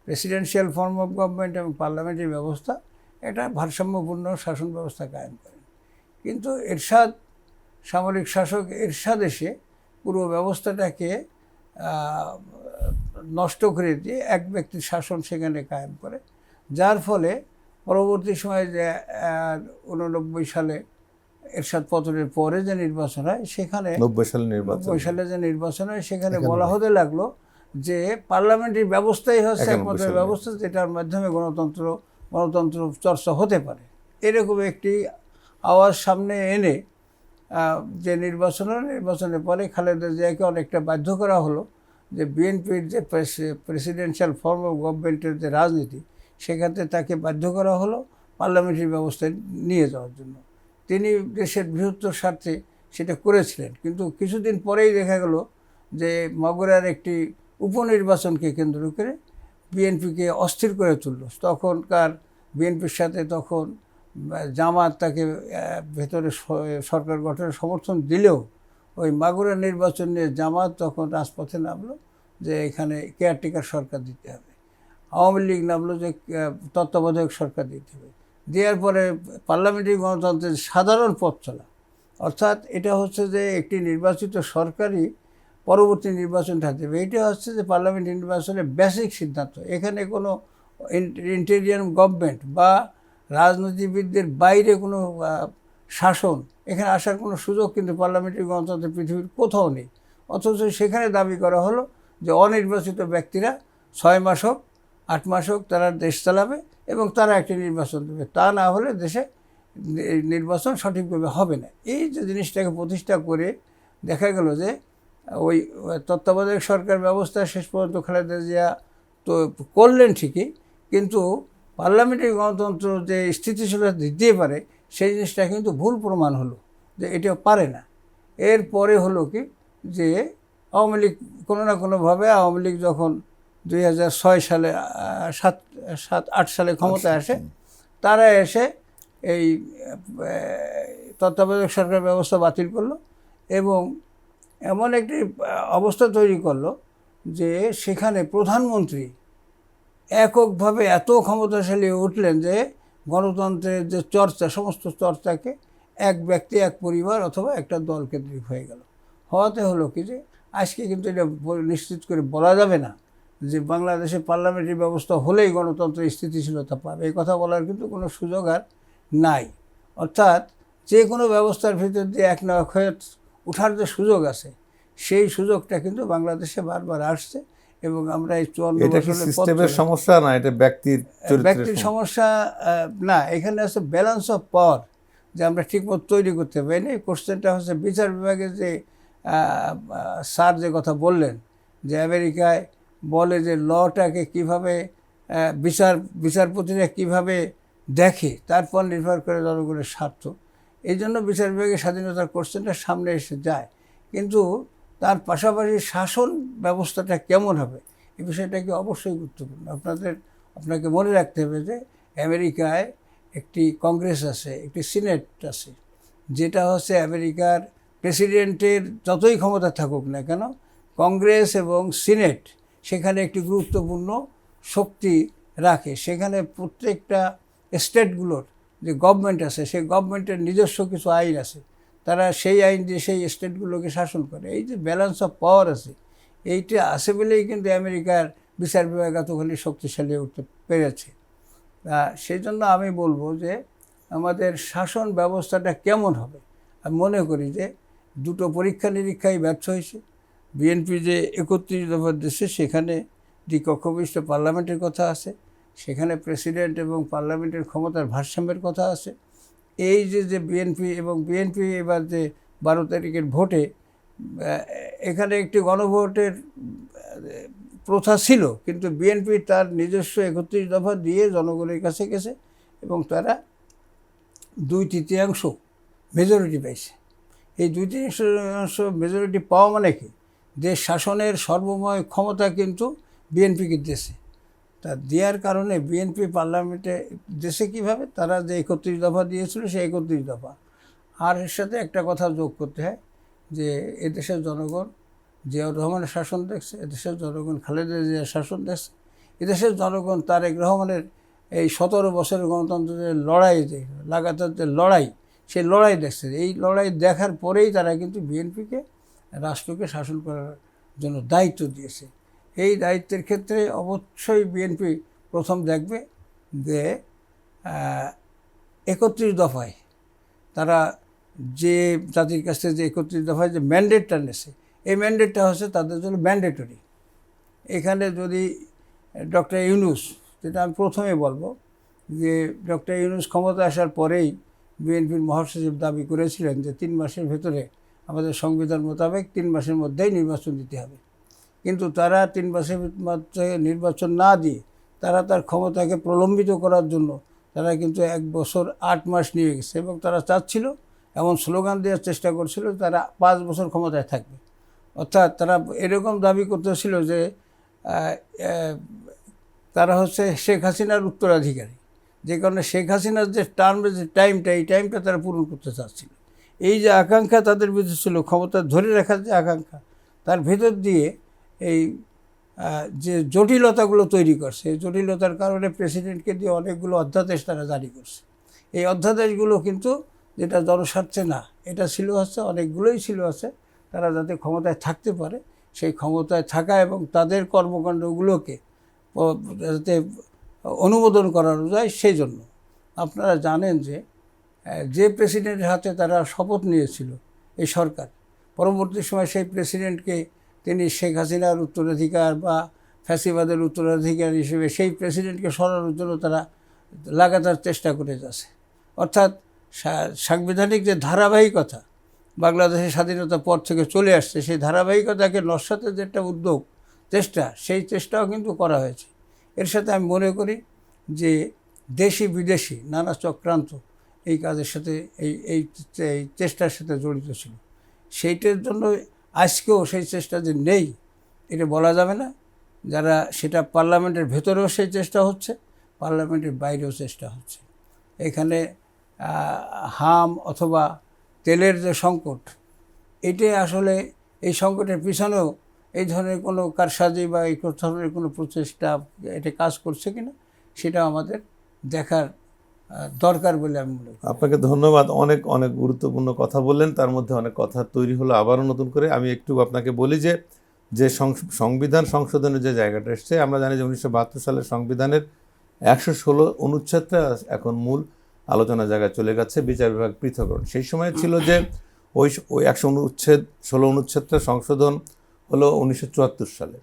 প্রেসিডেন্সিয়াল ফর্ম অফ গভর্নমেন্ট এবং পার্লামেন্টারি ব্যবস্থা একটা ভারসাম্যপূর্ণ শাসন ব্যবস্থা কায়েম করেন। কিন্তু সামরিক শাসক এরশাদ এসে পুরো ব্যবস্থাটাকে নষ্ট করে দিয়ে এক ব্যক্তির শাসন সেখানে কায়েম করে, যার ফলে পরবর্তী সময়ে যে 89 সালে এরশাদ পতনের পরে যে নির্বাচন হয়, সেখানে 90 সালে যে নির্বাচন হয়, সেখানে বলা হতে লাগলো যে পার্লামেন্টারি ব্যবস্থাই হচ্ছে একমাত্র ব্যবস্থা যেটার মাধ্যমে গণতন্ত্র চর্চা হতে পারে। এরকম একটি আওয়াজ সামনে এনে যে নির্বাচনের পরে খালেদা জিয়াকে অনেকটা বাধ্য করা হলো যে বিএনপির যে প্রেসিডেন্সিয়াল ফর্ম অফ গভর্নমেন্টের যে রাজনীতি, সেখানে তাকে বাধ্য করা হলো পার্লামেন্টারি ব্যবস্থায় নিয়ে যাওয়ার জন্য। তিনি দেশের বৃহত্তর স্বার্থে সেটা করেছিলেন, কিন্তু কিছুদিন পরেই দেখা গেল যে মাগুরার একটি উপনির্বাচনকে কেন্দ্র করে বিএনপিকে অস্থির করে তুলল। তখনকার বিএনপির সাথে তখন জামাত তাকে ভেতরে সরকার গঠনের সমর্থন দিলেও ওই মাগুরা নির্বাচন নিয়ে জামাত তখন রাজপথে নামলো যে এখানে কেয়ারটেকার সরকার দিতে হবে। আওয়ামী লীগ নামলো যে তত্ত্বাবধায়ক সরকার দিতে হবে। দেওয়ার পরে পার্লামেন্টারি গণতন্ত্রের সাধারণ পথ চলা, অর্থাৎ এটা হচ্ছে যে একটি নির্বাচিত সরকারই পরবর্তী নির্বাচনটা দেবে, এটা হচ্ছে যে পার্লামেন্ট নির্বাচনের বেসিক সিদ্ধান্ত। এখানে কোনো ইন্টেরিয়াম গভর্নমেন্ট বা রাজনীতিবিদদের বাইরে কোনো শাসন এখানে আসার কোনো সুযোগ কিন্তু পার্লামেন্টারি গণতন্ত্রের পৃথিবীর কোথাও নেই। অথচ সেখানে দাবি করা হলো যে অনির্বাচিত ব্যক্তিরা 6 মাস হোক 8 মাস হোক তারা দেশ চালাবে এবং তারা একটি নির্বাচন দেবে, তা না হলে দেশে নির্বাচন সঠিকভাবে হবে না। এই যে জিনিসটাকে প্রতিষ্ঠা করে দেখা গেল যে ওই তত্ত্বাবধায়ক সরকার ব্যবস্থা শেষ পর্যন্ত খালেদা জিয়া তো করলেন ঠিকই, কিন্তু পার্লামেন্টারি গণতন্ত্র যে স্থিতিশীলতা দিতে পারে সেই জিনিসটা কিন্তু ভুল প্রমাণ হলো যে এটা পারে না। এরপরে হলো কি যে আওয়ামী লীগ কোনো না কোনোভাবে, আওয়ামী লীগ যখন 2006 সালে 7-8 সালে ক্ষমতায় আসে, তারা এসে এই তত্ত্বাবধায়ক সরকার ব্যবস্থা বাতিল করলো এবং এমন একটি অবস্থা তৈরি করলো যে সেখানে প্রধানমন্ত্রী এককভাবে এত ক্ষমতাশালী উঠলেন যে গণতন্ত্রের যে চর্চা, সমস্ত চর্চাকে এক ব্যক্তি, এক পরিবার অথবা একটা দল কেন্দ্রিক হয়ে গেল। হওয়াতে হলো কি যে আজকে কিন্তু এটা নিশ্চিত করে বলা যাবে না যে বাংলাদেশে পার্লামেন্টারি ব্যবস্থা হলেই গণতন্ত্রের স্থিতিশীলতা পাবে, এই কথা বলার কিন্তু কোনো সুযোগ আর নাই। অর্থাৎ যে কোনো ব্যবস্থার ভিতর দিয়ে এক না হয়ে ওঠার যে সুযোগ আছে, সেই সুযোগটা কিন্তু বাংলাদেশে বারবার আসছে এবং আমরা এই 54 সিস্টেমের সমস্যা না, এটা ব্যক্তির সমস্যা না। এখানে আছে ব্যালেন্স অফ পাওয়ার, যে আমরা ঠিকমতো তৈরি করতে পারিনি। কোশ্চেনটা হচ্ছে বিচার বিভাগে যে স্যার যে কথা বললেন যে আমেরিকায় বলে যে লটাকে কীভাবে বিচারপতিরা কীভাবে দেখে তারপর নির্ভর করে জনগণের স্বার্থ, এই জন্য বিচার বিভাগের স্বাধীনতার কোশ্চেনটা সামনে এসে যায়। কিন্তু তার পাশাপাশি শাসন ব্যবস্থাটা কেমন হবে এই বিষয়টা কি অবশ্যই গুরুত্বপূর্ণ। আপনাকে মনে রাখতে হবে যে আমেরিকায় একটি কংগ্রেস আছে, একটি সিনেট আছে, যেটা হচ্ছে আমেরিকার প্রেসিডেন্টের যতই ক্ষমতা থাকুক না কেন, কংগ্রেস এবং সিনেট সেখানে একটি গুরুত্বপূর্ণ শক্তি রাখে। সেখানে প্রত্যেকটা স্টেটগুলোর যে গভর্নমেন্ট আছে, সেই গভর্নমেন্টের নিজস্ব কিছু আইন আছে, তারা সেই আইন দিয়ে সেই স্টেটগুলোকে শাসন করে। এই যে ব্যালেন্স অফ পাওয়ার আছে, এইটা আছে বলেই কিন্তু আমেরিকার বিচার বিভাগ এতখানি শক্তিশালী উঠতে পেরেছে। সেই জন্য আমি বলবো যে আমাদের শাসন ব্যবস্থাটা কেমন হবে, আমি মনে করি যে দুটো পরীক্ষা নিরীক্ষায় ব্যর্থ হয়েছে। বিএনপি যে 31 দফার দেশে, সেখানে দ্বিকক্ষবিষ্ট পার্লামেন্টের কথা আছে, সেখানে প্রেসিডেন্ট এবং পার্লামেন্টের ক্ষমতার ভারসাম্যের কথা আছে। এই যে বিএনপি এবার যে 12 তারিখের ভোটে, এখানে একটি গণভোটের প্রথা ছিল, কিন্তু বিএনপি তার নিজস্ব 31 দফা দিয়ে জনগণের কাছে গেছে এবং তারা 2/3 মেজরিটি পাইছে। এই 2/3 মেজরিটি পাওয়া মানে কি, দেশ শাসনের সর্বময় ক্ষমতা কিন্তু বিএনপিকে দিয়েছে। তা দেওয়ার কারণে বিএনপি পার্লামেন্টে দেশে কীভাবে তারা যে 31 দফা দিয়েছিল সেই 31 দফা। আর এর সাথে একটা কথা যোগ করতে হয় যে এদেশের জনগণ জিয়াউর রহমানের শাসন দেখছে, এদেশের জনগণ খালেদা জিয়ার শাসন দেখছে, এদেশের জনগণ তারেক রহমানের এই 17 বছরের গণতন্ত্রের লড়াই, যে লাগাতার যে লড়াই, সেই লড়াই দেখছে। এই লড়াই দেখার পরেই তারা কিন্তু বিএনপিকে রাষ্ট্রকে শাসন করার জন্য দায়িত্ব দিয়েছে। এই দায়িত্বের ক্ষেত্রে অবশ্যই বিএনপি প্রথম দেখবে যে 31 দফায় তারা যে জাতির কাছ থেকে যে 31 দফায় যে ম্যান্ডেটটা নেছে, এই ম্যান্ডেটটা হচ্ছে তাদের জন্য ম্যান্ডেটরি। এখানে যদি ডক্টর ইউনূস, যেটা আমি প্রথমে বলবো যে ডক্টর ইউনূস ক্ষমতা আসার পরেই বিএনপির মহাসচিব দাবি করেছিলেন যে 3 মাসের ভেতরে আমাদের সংবিধান মোতাবেক 3 মাসের মধ্যেই নির্বাচন দিতে হবে। কিন্তু তারা 3 মাসের মধ্যে নির্বাচন না দিয়ে তারা তার ক্ষমতাকে প্রলম্বিত করার জন্য তারা কিন্তু 1 বছর 8 মাস নিয়ে গেছে, এবং তারা চাচ্ছিল, এমন স্লোগান দেওয়ার চেষ্টা করছিল তারা 5 বছর ক্ষমতায় থাকবে। অর্থাৎ তারা এরকম দাবি করতেছিল যে তারা হচ্ছে শেখ হাসিনার উত্তরাধিকারী, যে কারণে শেখ হাসিনার যে টার্মের যে টাইমটা, এই টাইমটা তারা পূরণ করতে চাচ্ছিল। এই যে আকাঙ্ক্ষা তাদের ভিতরে ছিল, ক্ষমতা ধরে রাখার যে আকাঙ্ক্ষা, তার ভেতর দিয়ে এই যে জটিলতাগুলো তৈরি করছে, এই জটিলতার কারণে প্রেসিডেন্টকে দিয়ে অনেকগুলো অধ্যাদেশ তারা জারি করছে। এই অধ্যাদেশগুলো কিন্তু যেটা জনস্বার্থে না, এটা ছিল হচ্ছে অনেকগুলোই ছিল আছে তারা যাতে ক্ষমতায় থাকতে পারে, সেই ক্ষমতায় থাকা এবং তাদের কর্মকাণ্ডগুলোকে যাতে অনুমোদন করানো যায় সেই জন্য। আপনারা জানেন যে প্রেসিডেন্টের হাতে তারা শপথ নিয়েছিল এই সরকার, পরবর্তী সময় সেই প্রেসিডেন্টকে তিনি শেখ হাসিনার উত্তরাধিকার বা ফ্যাসিবাদের উত্তরাধিকার হিসেবে সেই প্রেসিডেন্টকে সরানোর জন্য তারা লাগাতার চেষ্টা করে যাচ্ছে। অর্থাৎ সাংবিধানিক যে ধারাবাহিকতা বাংলাদেশের স্বাধীনতার পর থেকে চলে আসছে, সেই ধারাবাহিকতাকে নস্যাতের যে একটা উদ্যোগ, চেষ্টা, সেই চেষ্টাও কিন্তু করা হয়েছে। এর সাথে আমি মনে করি যে দেশি বিদেশি নানা চক্রান্ত এই কাজের সাথে এই চেষ্টার সাথে জড়িত ছিল। সেইটার জন্য আজকেও সেই চেষ্টা যে নেই এটা বলা যাবে না। যারা সেটা পার্লামেন্টের ভেতরেও সেই চেষ্টা হচ্ছে, পার্লামেন্টের বাইরেও চেষ্টা হচ্ছে। এখানে হাম অথবা তেলের যে সংকট, এটাই আসলে এই সংকটের পিছনেও এই ধরনের কোনো কারসাজি বা এই ধরনের কোনো প্রচেষ্টা এটা কাজ করছে কিনা সেটা আমাদের দেখার দরকার বলে আমি মনে করি। আপনাকে ধন্যবাদ। অনেক অনেক গুরুত্বপূর্ণ কথা বললেন, তার মধ্যে অনেক কথা তৈরি হলো আবারও নতুন করে। আমি একটু আপনাকে বলি যে সংবিধান সংশোধনের যে জায়গাটা এসছে, আমরা জানি যে 1972 সালের সংবিধানের 116 অনুচ্ছেদটা এখন মূল আলোচনা জায়গায় চলে গেছে, বিচার বিভাগ পৃথকীকরণ। সেই সময় ছিল যে ওই 116 অনুচ্ছেদটা সংশোধন হলো 1974 সালে।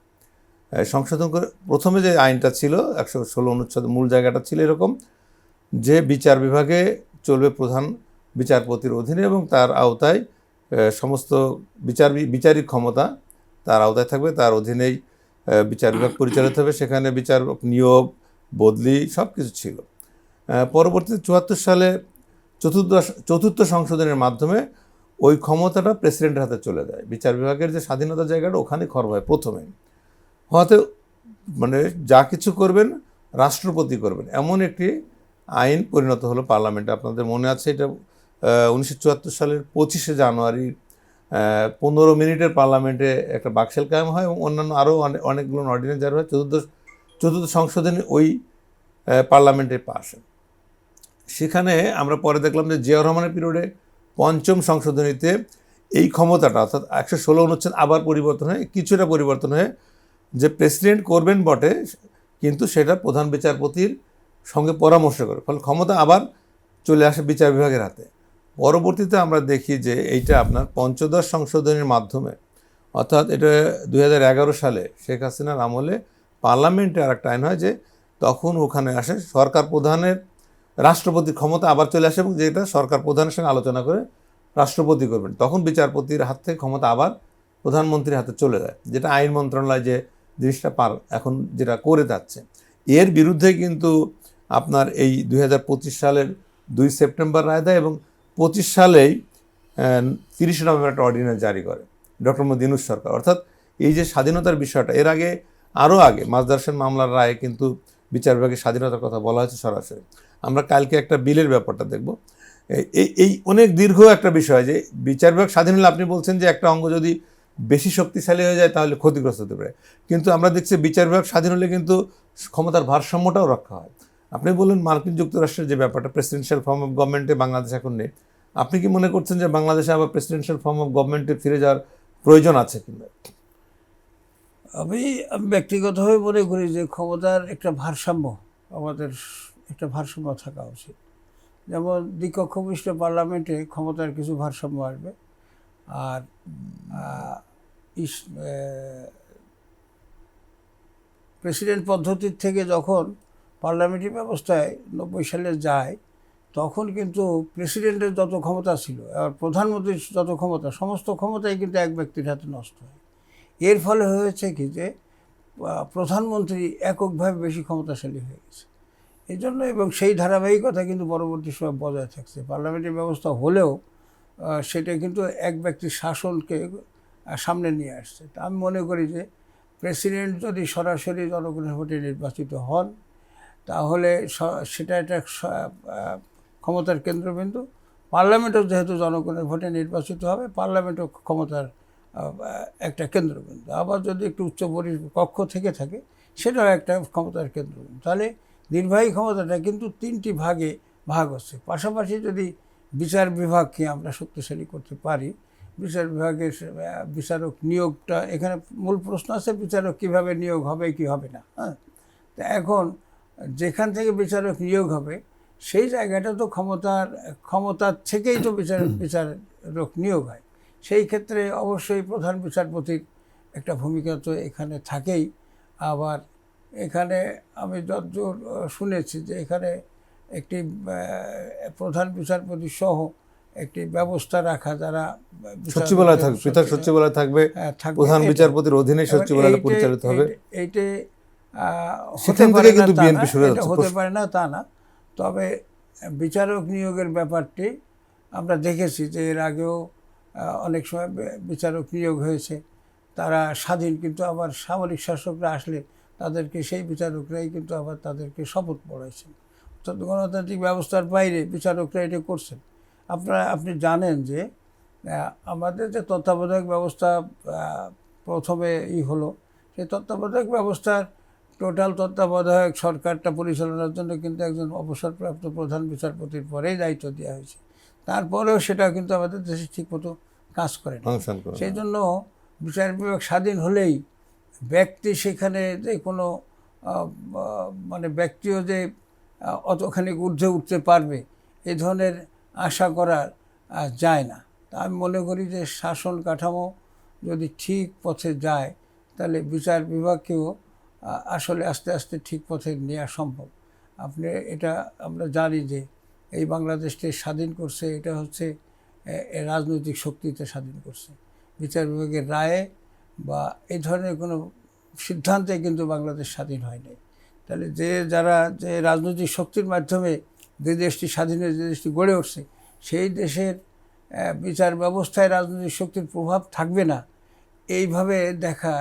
সংশোধন করে প্রথমে যে আইনটা ছিল 116 অনুচ্ছেদ, মূল জায়গাটা ছিল এরকম যে বিচার বিভাগে চলবে প্রধান বিচারপতির অধীনে এবং তার আওতায় সমস্ত বিচারিক ক্ষমতা তার আওতায় থাকবে, তার অধীনেই বিচার বিভাগ পরিচালিত হবে। সেখানে বিচার নিয়োগ, বদলি সব কিছু ছিল। পরবর্তীতে 74 সালে চতুর্থ সংশোধনের মাধ্যমে ওই ক্ষমতাটা প্রেসিডেন্টের হাতে চলে যায়। বিচার বিভাগের যে স্বাধীনতার জায়গাটা ওখানে খর্ব হয় প্রথমে। হয়তো মানে যা কিছু করবেন রাষ্ট্রপতি করবেন, এমন একটি আইন পরিণত হলো পার্লামেন্টে। আপনাদের মনে আছে এটা 1974 সালের 25শে জানুয়ারি 15 মিনিটের পার্লামেন্টে একটা বাকশাল কায়েম হয় এবং অন্যান্য আরও অনেকগুলো অর্ডিন্যান্স জারি হয়। চতুর্থ সংশোধনী ওই পার্লামেন্টে পাস হয়। সেখানে আমরা পরে দেখলাম যে জিয়াউর রহমানের পিরিয়ডে 5ম সংশোধনীতে এই ক্ষমতাটা অর্থাৎ 116 অনুচ্ছেদ আবার পরিবর্তন হয়, কিছুটা পরিবর্তন হয়ে যে প্রেসিডেন্ট করবেন বটে, কিন্তু সেটা প্রধান বিচারপতির সঙ্গে পরামর্শ করে, ফলে ক্ষমতা আবার চলে আসে বিচার বিভাগের হাতে। পরবর্তীতে আমরা দেখি যে এইটা আপনার 5ম সংশোধনীর মাধ্যমে, অর্থাৎ এটা 2011 সালে শেখ হাসিনার আমলে পার্লামেন্টে আর একটা আইন হয় যে তখন ওখানে আসে সরকার প্রধানের রাষ্ট্রপতির ক্ষমতা আবার চলে আসে এবং যেটা সরকার প্রধানের সঙ্গে আলোচনা করে রাষ্ট্রপতি করবেন। তখন বিচারপতির হাত থেকে ক্ষমতা আবার প্রধানমন্ত্রীর হাতে চলে যায়, যেটা আইন মন্ত্রণালয় যে জিনিসটা এখন যেটা করে যাচ্ছে। এর বিরুদ্ধে কিন্তু আপনার এই 2025 সালের 2 সেপ্টেম্বর রায় দেয় এবং 25 সালেই 30 নভেম্বর একটা অর্ডিন্যান্স জারি করে ডক্টর মোহাম্মদ ইউনূস সরকার। অর্থাৎ এই যে স্বাধীনতার বিষয়টা, এর আগে আরও আগে মাজদার হোসেন মামলার রায়ে কিন্তু বিচার বিভাগের স্বাধীনতার কথা বলা হয়েছে সরাসরি। আমরা কালকে একটা বিলের ব্যাপারটা দেখব। এই অনেক দীর্ঘ একটা বিষয় যে বিচার বিভাগ স্বাধীন হলে আপনি বলছেন যে একটা অঙ্গ যদি বেশি শক্তিশালী হয়ে যায় তাহলে ক্ষতিগ্রস্ত হতে পারে, কিন্তু আমরা দেখছি বিচার বিভাগ স্বাধীন হলে কিন্তু ক্ষমতার ভারসাম্যটাও রক্ষা হয়। আপনি বললেন মার্কিন যুক্তরাষ্ট্রের যে ব্যাপারটা, প্রেসিডেন্সিয়াল ফর্ম অফ গভর্নমেন্টে বাংলাদেশ এখন নেই, আপনি কি মনে করছেন যে বাংলাদেশে আবার প্রেসিডেন্সিয়াল ফর্ম অফ গভর্নমেন্টে ফিরে যাওয়ার প্রয়োজন আছে কিনা? আমি ব্যক্তিগতভাবে মনে করি যে ক্ষমতার একটা ভারসাম্য, আমাদের একটা ভারসাম্য থাকা উচিত। যেমন দ্বিকক্ষ বিশিষ্ট পার্লামেন্টে ক্ষমতার কিছু ভারসাম্য আসবে, আর প্রেসিডেন্ট পদ্ধতির থেকে যখন পার্লামেন্টারি ব্যবস্থায় 90 সালে যায়, তখন কিন্তু প্রেসিডেন্টের যত ক্ষমতা ছিল আর প্রধানমন্ত্রীর যত ক্ষমতা, সমস্ত ক্ষমতাই কিন্তু এক ব্যক্তির হাতে নষ্ট হয়। এর ফলে হয়েছে কি যে প্রধানমন্ত্রী এককভাবে বেশি ক্ষমতাশালী হয়ে গেছে। এই জন্য, এবং সেই ধারাবাহিকতা কিন্তু পরবর্তী সময় বজায় থাকছে। পার্লামেন্টারি ব্যবস্থা হলেও সেটা কিন্তু এক ব্যক্তির শাসনকে সামনে নিয়ে আসছে। তা আমি মনে করি যে প্রেসিডেন্ট যদি সরাসরি জনগণের ভোটে নির্বাচিত হন, তাহলে সেটা একটা ক্ষমতার কেন্দ্রবিন্দু। পার্লামেন্টও যেহেতু জনগণের ভোটে নির্বাচিত হবে, পার্লামেন্টও ক্ষমতার একটা কেন্দ্রবিন্দু। আবার যদি একটু উচ্চ কক্ষ থেকে থাকে, সেটাও একটা ক্ষমতার কেন্দ্রবিন্দু। তাহলে নির্বাহী ক্ষমতাটা কিন্তু 3টি ভাগে ভাগ হচ্ছে। পাশাপাশি যদি বিচার বিভাগকে আমরা শক্তিশালী করতে পারি, বিচার বিভাগের বিচারক নিয়োগটা, এখানে মূল প্রশ্ন আছে বিচারক কিভাবে নিয়োগ হবে কি হবে না। হ্যাঁ, তা এখন যেখান থেকে বিচারক নিয়োগ হবে সেই জায়গাটা তো ক্ষমতার থেকেই তো বিচারক নিয়োগ হয়। সেই ক্ষেত্রে অবশ্যই প্রধান বিচারপতির একটা ভূমিকা তো এখানে থাকেই। আবার এখানে আমি যতদূর শুনেছি যে এখানে একটি প্রধান বিচারপতি সহ একটি ব্যবস্থা রাখা, যারা সচিবালয় থাকবে, পৃথক সচিবালয় থাকবে, প্রধান বিচারপতির অধীনে সচিবালয়টা পরিচালিত হবে। এইটা হতে পারে না তা না, তবে বিচারক নিয়োগের ব্যাপারটি আমরা দেখেছি যে এর আগেও অনেক সময় বিচারক নিয়োগ হয়েছে, তারা স্বাধীন, কিন্তু আবার সামরিক শাসকরা আসলে তাদেরকে, সেই বিচারকরাই কিন্তু আবার তাদেরকে শপথ পড়াইছেন। অর্থাৎ গণতান্ত্রিক ব্যবস্থার বাইরে বিচারকরা এটা করছেন। আপনি জানেন যে আমাদের যে তত্ত্বাবধায়ক ব্যবস্থা প্রথমে হলো, সেই তত্ত্বাবধায়ক ব্যবস্থার টোটাল তত্ত্বাবধায়ক সরকারটা পরিচালনার জন্য কিন্তু একজন অবসরপ্রাপ্ত প্রধান বিচারপতির পরেই দায়িত্ব দেওয়া হয়েছে। তারপরেও সেটা কিন্তু আমাদের দেশে ঠিকমতো কাজ করে না। সেই জন্য বিচার বিভাগ স্বাধীন হলেই ব্যক্তি সেখানে যে কোনো ব্যক্তিও যে অতখানি ঊর্ধ্বে উঠতে পারবে, এ ধরনের আশা করা যায় না। তা আমি মনে করি যে শাসন কাঠামো যদি ঠিক পথে যায়, তাহলে বিচার বিভাগকেও আসলে আস্তে আস্তে ঠিক পথে নেওয়া সম্ভব। এটা আমরা জানি যে এই বাংলাদেশকে স্বাধীন করছে, এটা হচ্ছে রাজনৈতিক শক্তিতে স্বাধীন করছে। বিচার বিভাগের রায়ে বা এই ধরনের কোনো সিদ্ধান্তে কিন্তু বাংলাদেশ স্বাধীন হয়নি। তাহলে যারা রাজনৈতিক শক্তির মাধ্যমে যে দেশটি স্বাধীন হয়ে যে দেশটি গড়ে উঠছে, সেই দেশের বিচার ব্যবস্থায় রাজনৈতিক শক্তির প্রভাব থাকবে না, এইভাবে দেখা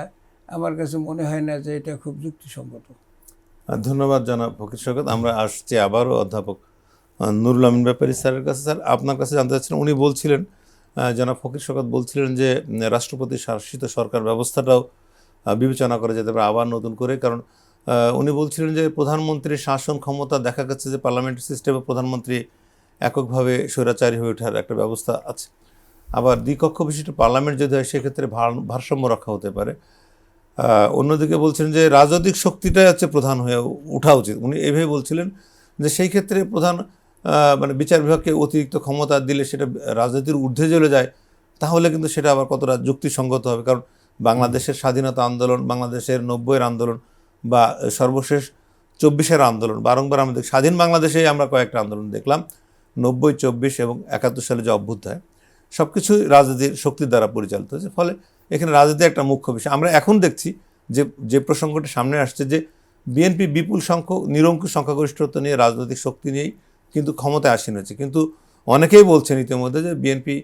আমার কাছে মনে হয় না যে এটা খুব যুক্তিসঙ্গত। ধন্যবাদ জনাব ফকির শওকত। আমরা আসছি আবারও অধ্যাপক নুরুল আমিন ব্যাপারী স্যারের কাছে। স্যার, আপনার কাছে জানতে চাচ্ছিলাম, উনি বলছিলেন, জনাব ফকির শওকত বলছিলেন যে রাষ্ট্রপতি শাসিত সরকার ব্যবস্থাটাও বিবেচনা করা যেতে পারে আবার নতুন করে, কারণ উনি বলছিলেন যে প্রধানমন্ত্রীর শাসন ক্ষমতা, দেখা যাচ্ছে যে পার্লামেন্টারি সিস্টেমে প্রধানমন্ত্রী এককভাবে স্বৈরাচারী হয়ে ওঠার একটা ব্যবস্থা আছে। আবার দ্বিকক্ষ বিশিষ্ট পার্লামেন্ট যদি হয় সেক্ষেত্রে ভারসাম্য রক্ষা হতে পারে। অন্যদিকে বলছেন যে রাজনৈতিক শক্তিটাই হচ্ছে প্রধান হয়ে ওঠা উচিত। উনি এভাবে বলছিলেন যে সেই ক্ষেত্রে প্রধান বিচার বিভাগকে অতিরিক্ত ক্ষমতা দিলে সেটা রাজনীতির ঊর্ধ্বে চলে যায়, তাহলে কিন্তু সেটা আবার কতটা যুক্তিসঙ্গত হবে। কারণ বাংলাদেশের স্বাধীনতা আন্দোলন, বাংলাদেশের 90-এর আন্দোলন বা সর্বশেষ 24-এর আন্দোলন, বারংবার আমাদের স্বাধীন বাংলাদেশেই আমরা কয়েকটা আন্দোলন দেখলাম, 90, 24 এবং 71 সালে যে অভ্যুত্থান, সব কিছুই রাজনীতির শক্তির দ্বারা পরিচালিত হয়েছে। ফলে এখানে রাজনীতি একটা মুখ্য বিষয়। আমরা এখন দেখছি যে প্রসঙ্গটি সামনে আসছে যে বিএনপি বিপুল সংখ্যক নিরঙ্কুশ সংখ্যাগরিষ্ঠতা নিয়ে, রাজনৈতিক শক্তি নিয়েই কিন্তু ক্ষমতায় আসীন হয়েছে। কিন্তু অনেকেই বলছেন ইতিমধ্যে যে বিএনপি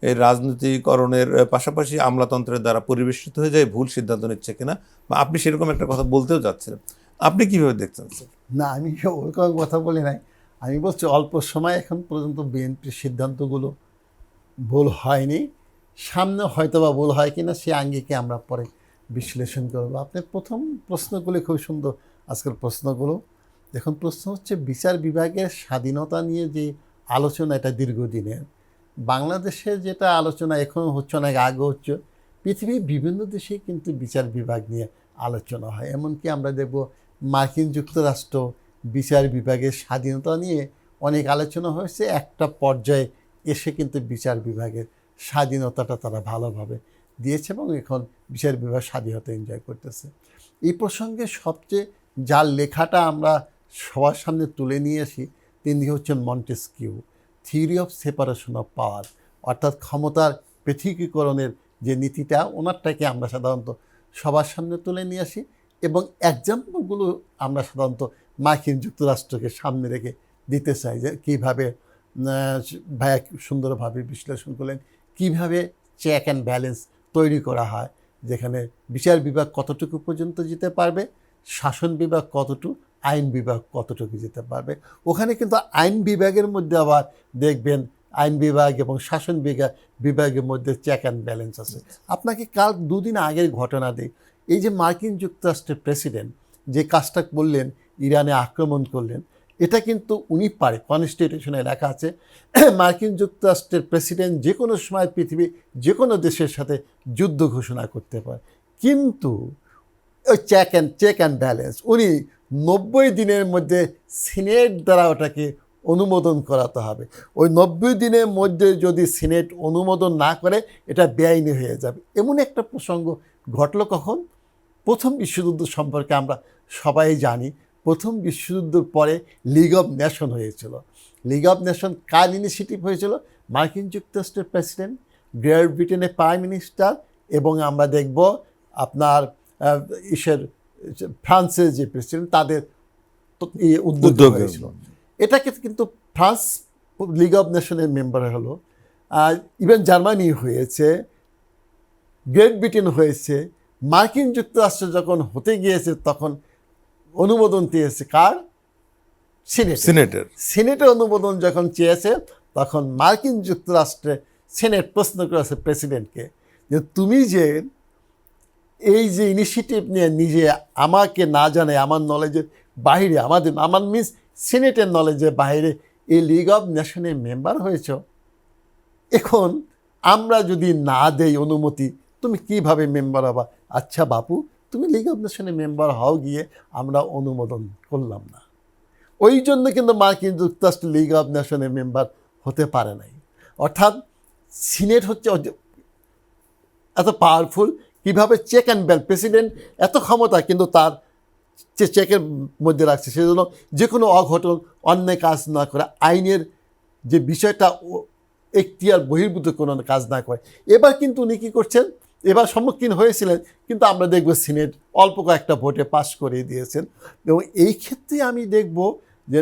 এই রাজনীতিকরণের পাশাপাশি আমলাতন্ত্রের দ্বারা পরিবেশিত হয়ে যায়, ভুল সিদ্ধান্ত নিচ্ছে কিনা, বা আপনি সেরকম একটা কথা বলতেও যাচ্ছিলেন, আপনি কিভাবে দেখছেন স্যার? না, আমি ওরকম কথা বলি নাই। আমি বলছি অল্প সময় এখন পর্যন্ত বিএনপির সিদ্ধান্তগুলো ভুল হয়নি, সামনে হয়তো বা ভুল হয় কিনা সে আঙ্গিকে আমরা পরে বিশ্লেষণ করব। আপনার প্রথম প্রশ্নগুলি খুব সুন্দর, আজকের প্রশ্নগুলো। এখন প্রশ্ন হচ্ছে বিচার বিভাগের স্বাধীনতা নিয়ে যে আলোচনা, এটা দীর্ঘদিনের বাংলাদেশে যেটা আলোচনা এখনও হচ্ছে, অনেক আগে হচ্ছে, পৃথিবীর বিভিন্ন দেশেই কিন্তু বিচার বিভাগ নিয়ে আলোচনা হয়। এমনকি আমরা দেখব মার্কিন যুক্তরাষ্ট্র বিচার বিভাগের স্বাধীনতা নিয়ে অনেক আলোচনা হয়েছে, একটা পর্যায়ে এসে কিন্তু বিচার বিভাগের স্বাধীনতাটা তারা ভালোভাবে দিয়েছে এবং এখন বিচার বিভাগ স্বাধীনতা এনজয় করতেছে। এই প্রসঙ্গে সবচেয়ে যার লেখাটা আমরা সবার সামনে তুলে নিয়ে আসি তিনি হচ্ছেন Montesquieu, theory of separation of power, অর্থাৎ ক্ষমতার পৃথকীকরণের যে নীতিটা, ওনারটাকে আমরা সাধারণত সবার সামনে তুলে নিয়ে আসি এবং এক্সাম্পলগুলো আমরা সাধারণত মার্কিন যুক্তরাষ্ট্রকে সামনে রেখে দিতে চাই, যে কীভাবে ভাইয়া সুন্দরভাবে বিশ্লেষণ করলেন কীভাবে চেক অ্যান্ড ব্যালেন্স তৈরি করা হয়, যেখানে বিচার বিভাগ কতটুকু পর্যন্ত যেতে পারবে, শাসন বিভাগ কতটুকু, আইন বিভাগ কতটুকু যেতে পারবে। ওখানে কিন্তু আইন বিভাগের মধ্যে আবার দেখবেন আইন বিভাগ এবং শাসন বিভাগের মধ্যে চেক অ্যান্ড ব্যালেন্স আছে। আপনাকে কাল দুদিন আগের ঘটনা দিই। এই যে মার্কিন যুক্তরাষ্ট্রের প্রেসিডেন্ট যে কাজটা করলেন, ইরানে আক্রমণ করলেন, এটা কিন্তু উনি পারে, কনস্টিটিউশনে লেখা আছে মার্কিন যুক্তরাষ্ট্রের প্রেসিডেন্ট যে কোনো সময় পৃথিবীর যে কোনো দেশের সাথে যুদ্ধ ঘোষণা করতে পারে, কিন্তু ওই চেক অ্যান্ড ব্যালেন্স উনি 90 দিনের মধ্যে সিনেট দ্বারা ওটাকে অনুমোদন করাতে হবে। ওই 90 দিনের মধ্যে যদি সিনেট অনুমোদন না করে এটা বেআইনি হয়ে যাবে। এমন একটা প্রসঙ্গ ঘটল কখন? প্রথম বিশ্বযুদ্ধ সম্পর্কে আমরা সবাই জানি। প্রথম বিশ্বযুদ্ধের পরে লিগ অফ নেশন হয়েছিল। League of nation car initiative হয়েছিল? মার্কিন যুক্তরাষ্ট্রের প্রেসিডেন্ট, গ্রেট ব্রিটেনের প্রাইম মিনিস্টার এবং আমরা দেখব আপনার ফ্রান্সের যে প্রেসিডেন্ট, তাদের উদ্যোগ হয়েছিল। এটাকে কিন্তু ফ্রান্স লিগ অফ নেশনের মেম্বার হলো, ইভেন জার্মানি হয়েছে, গ্রেট ব্রিটেন হয়েছে। মার্কিন যুক্তরাষ্ট্র যখন হতে গিয়েছে তখন অনুমোদন চেয়েছে কার? সিনেটের। সিনেটের অনুমোদন যখন চেয়েছে তখন মার্কিন যুক্তরাষ্ট্রে সিনেট প্রশ্ন করেছে প্রেসিডেন্টকে যে তুমি যে এই যে ইনিশিয়েটিভ নিয়ে নিজে আমাকে না জানে, আমার নলেজের বাইরে, আমার মিনস সিনেটের নলেজের বাইরে এই লিগ অফ নেশনের মেম্বার হয়েছ, এখন আমরা যদি না দেই অনুমতি তুমি কিভাবে মেম্বার হবা? আচ্ছা বাপু, তুমি লিগ অফ নেশনের মেম্বার হও গিয়ে, আমরা অনুমোদন করলাম না। ওই জন্য কিন্তু মার্কিন যুক্তরাষ্ট্র লিগ অফ নেশনের মেম্বার হতে পারে নাই। অর্থাৎ সিনেট হচ্ছে এত পাওয়ারফুল, কীভাবে চেক অ্যান্ড ব্যালেন্স, প্রেসিডেন্ট এত ক্ষমতা কিন্তু তার চেকের মধ্যে রাখছে, সেজন্য যে কোনো অঘটন, অন্যায় কাজ না করে, আইনের যে বিষয়টা এখতিয়ার বহির্ভূত কোনো কাজ না করে। এবার কিন্তু উনি কী করছেন, এবার সম্মুখীন হয়েছিলেন, কিন্তু আমরা দেখব সিনেট অল্প কয়েকটা ভোটে পাস করে দিয়েছেন। এবং এই ক্ষেত্রে আমি দেখব যে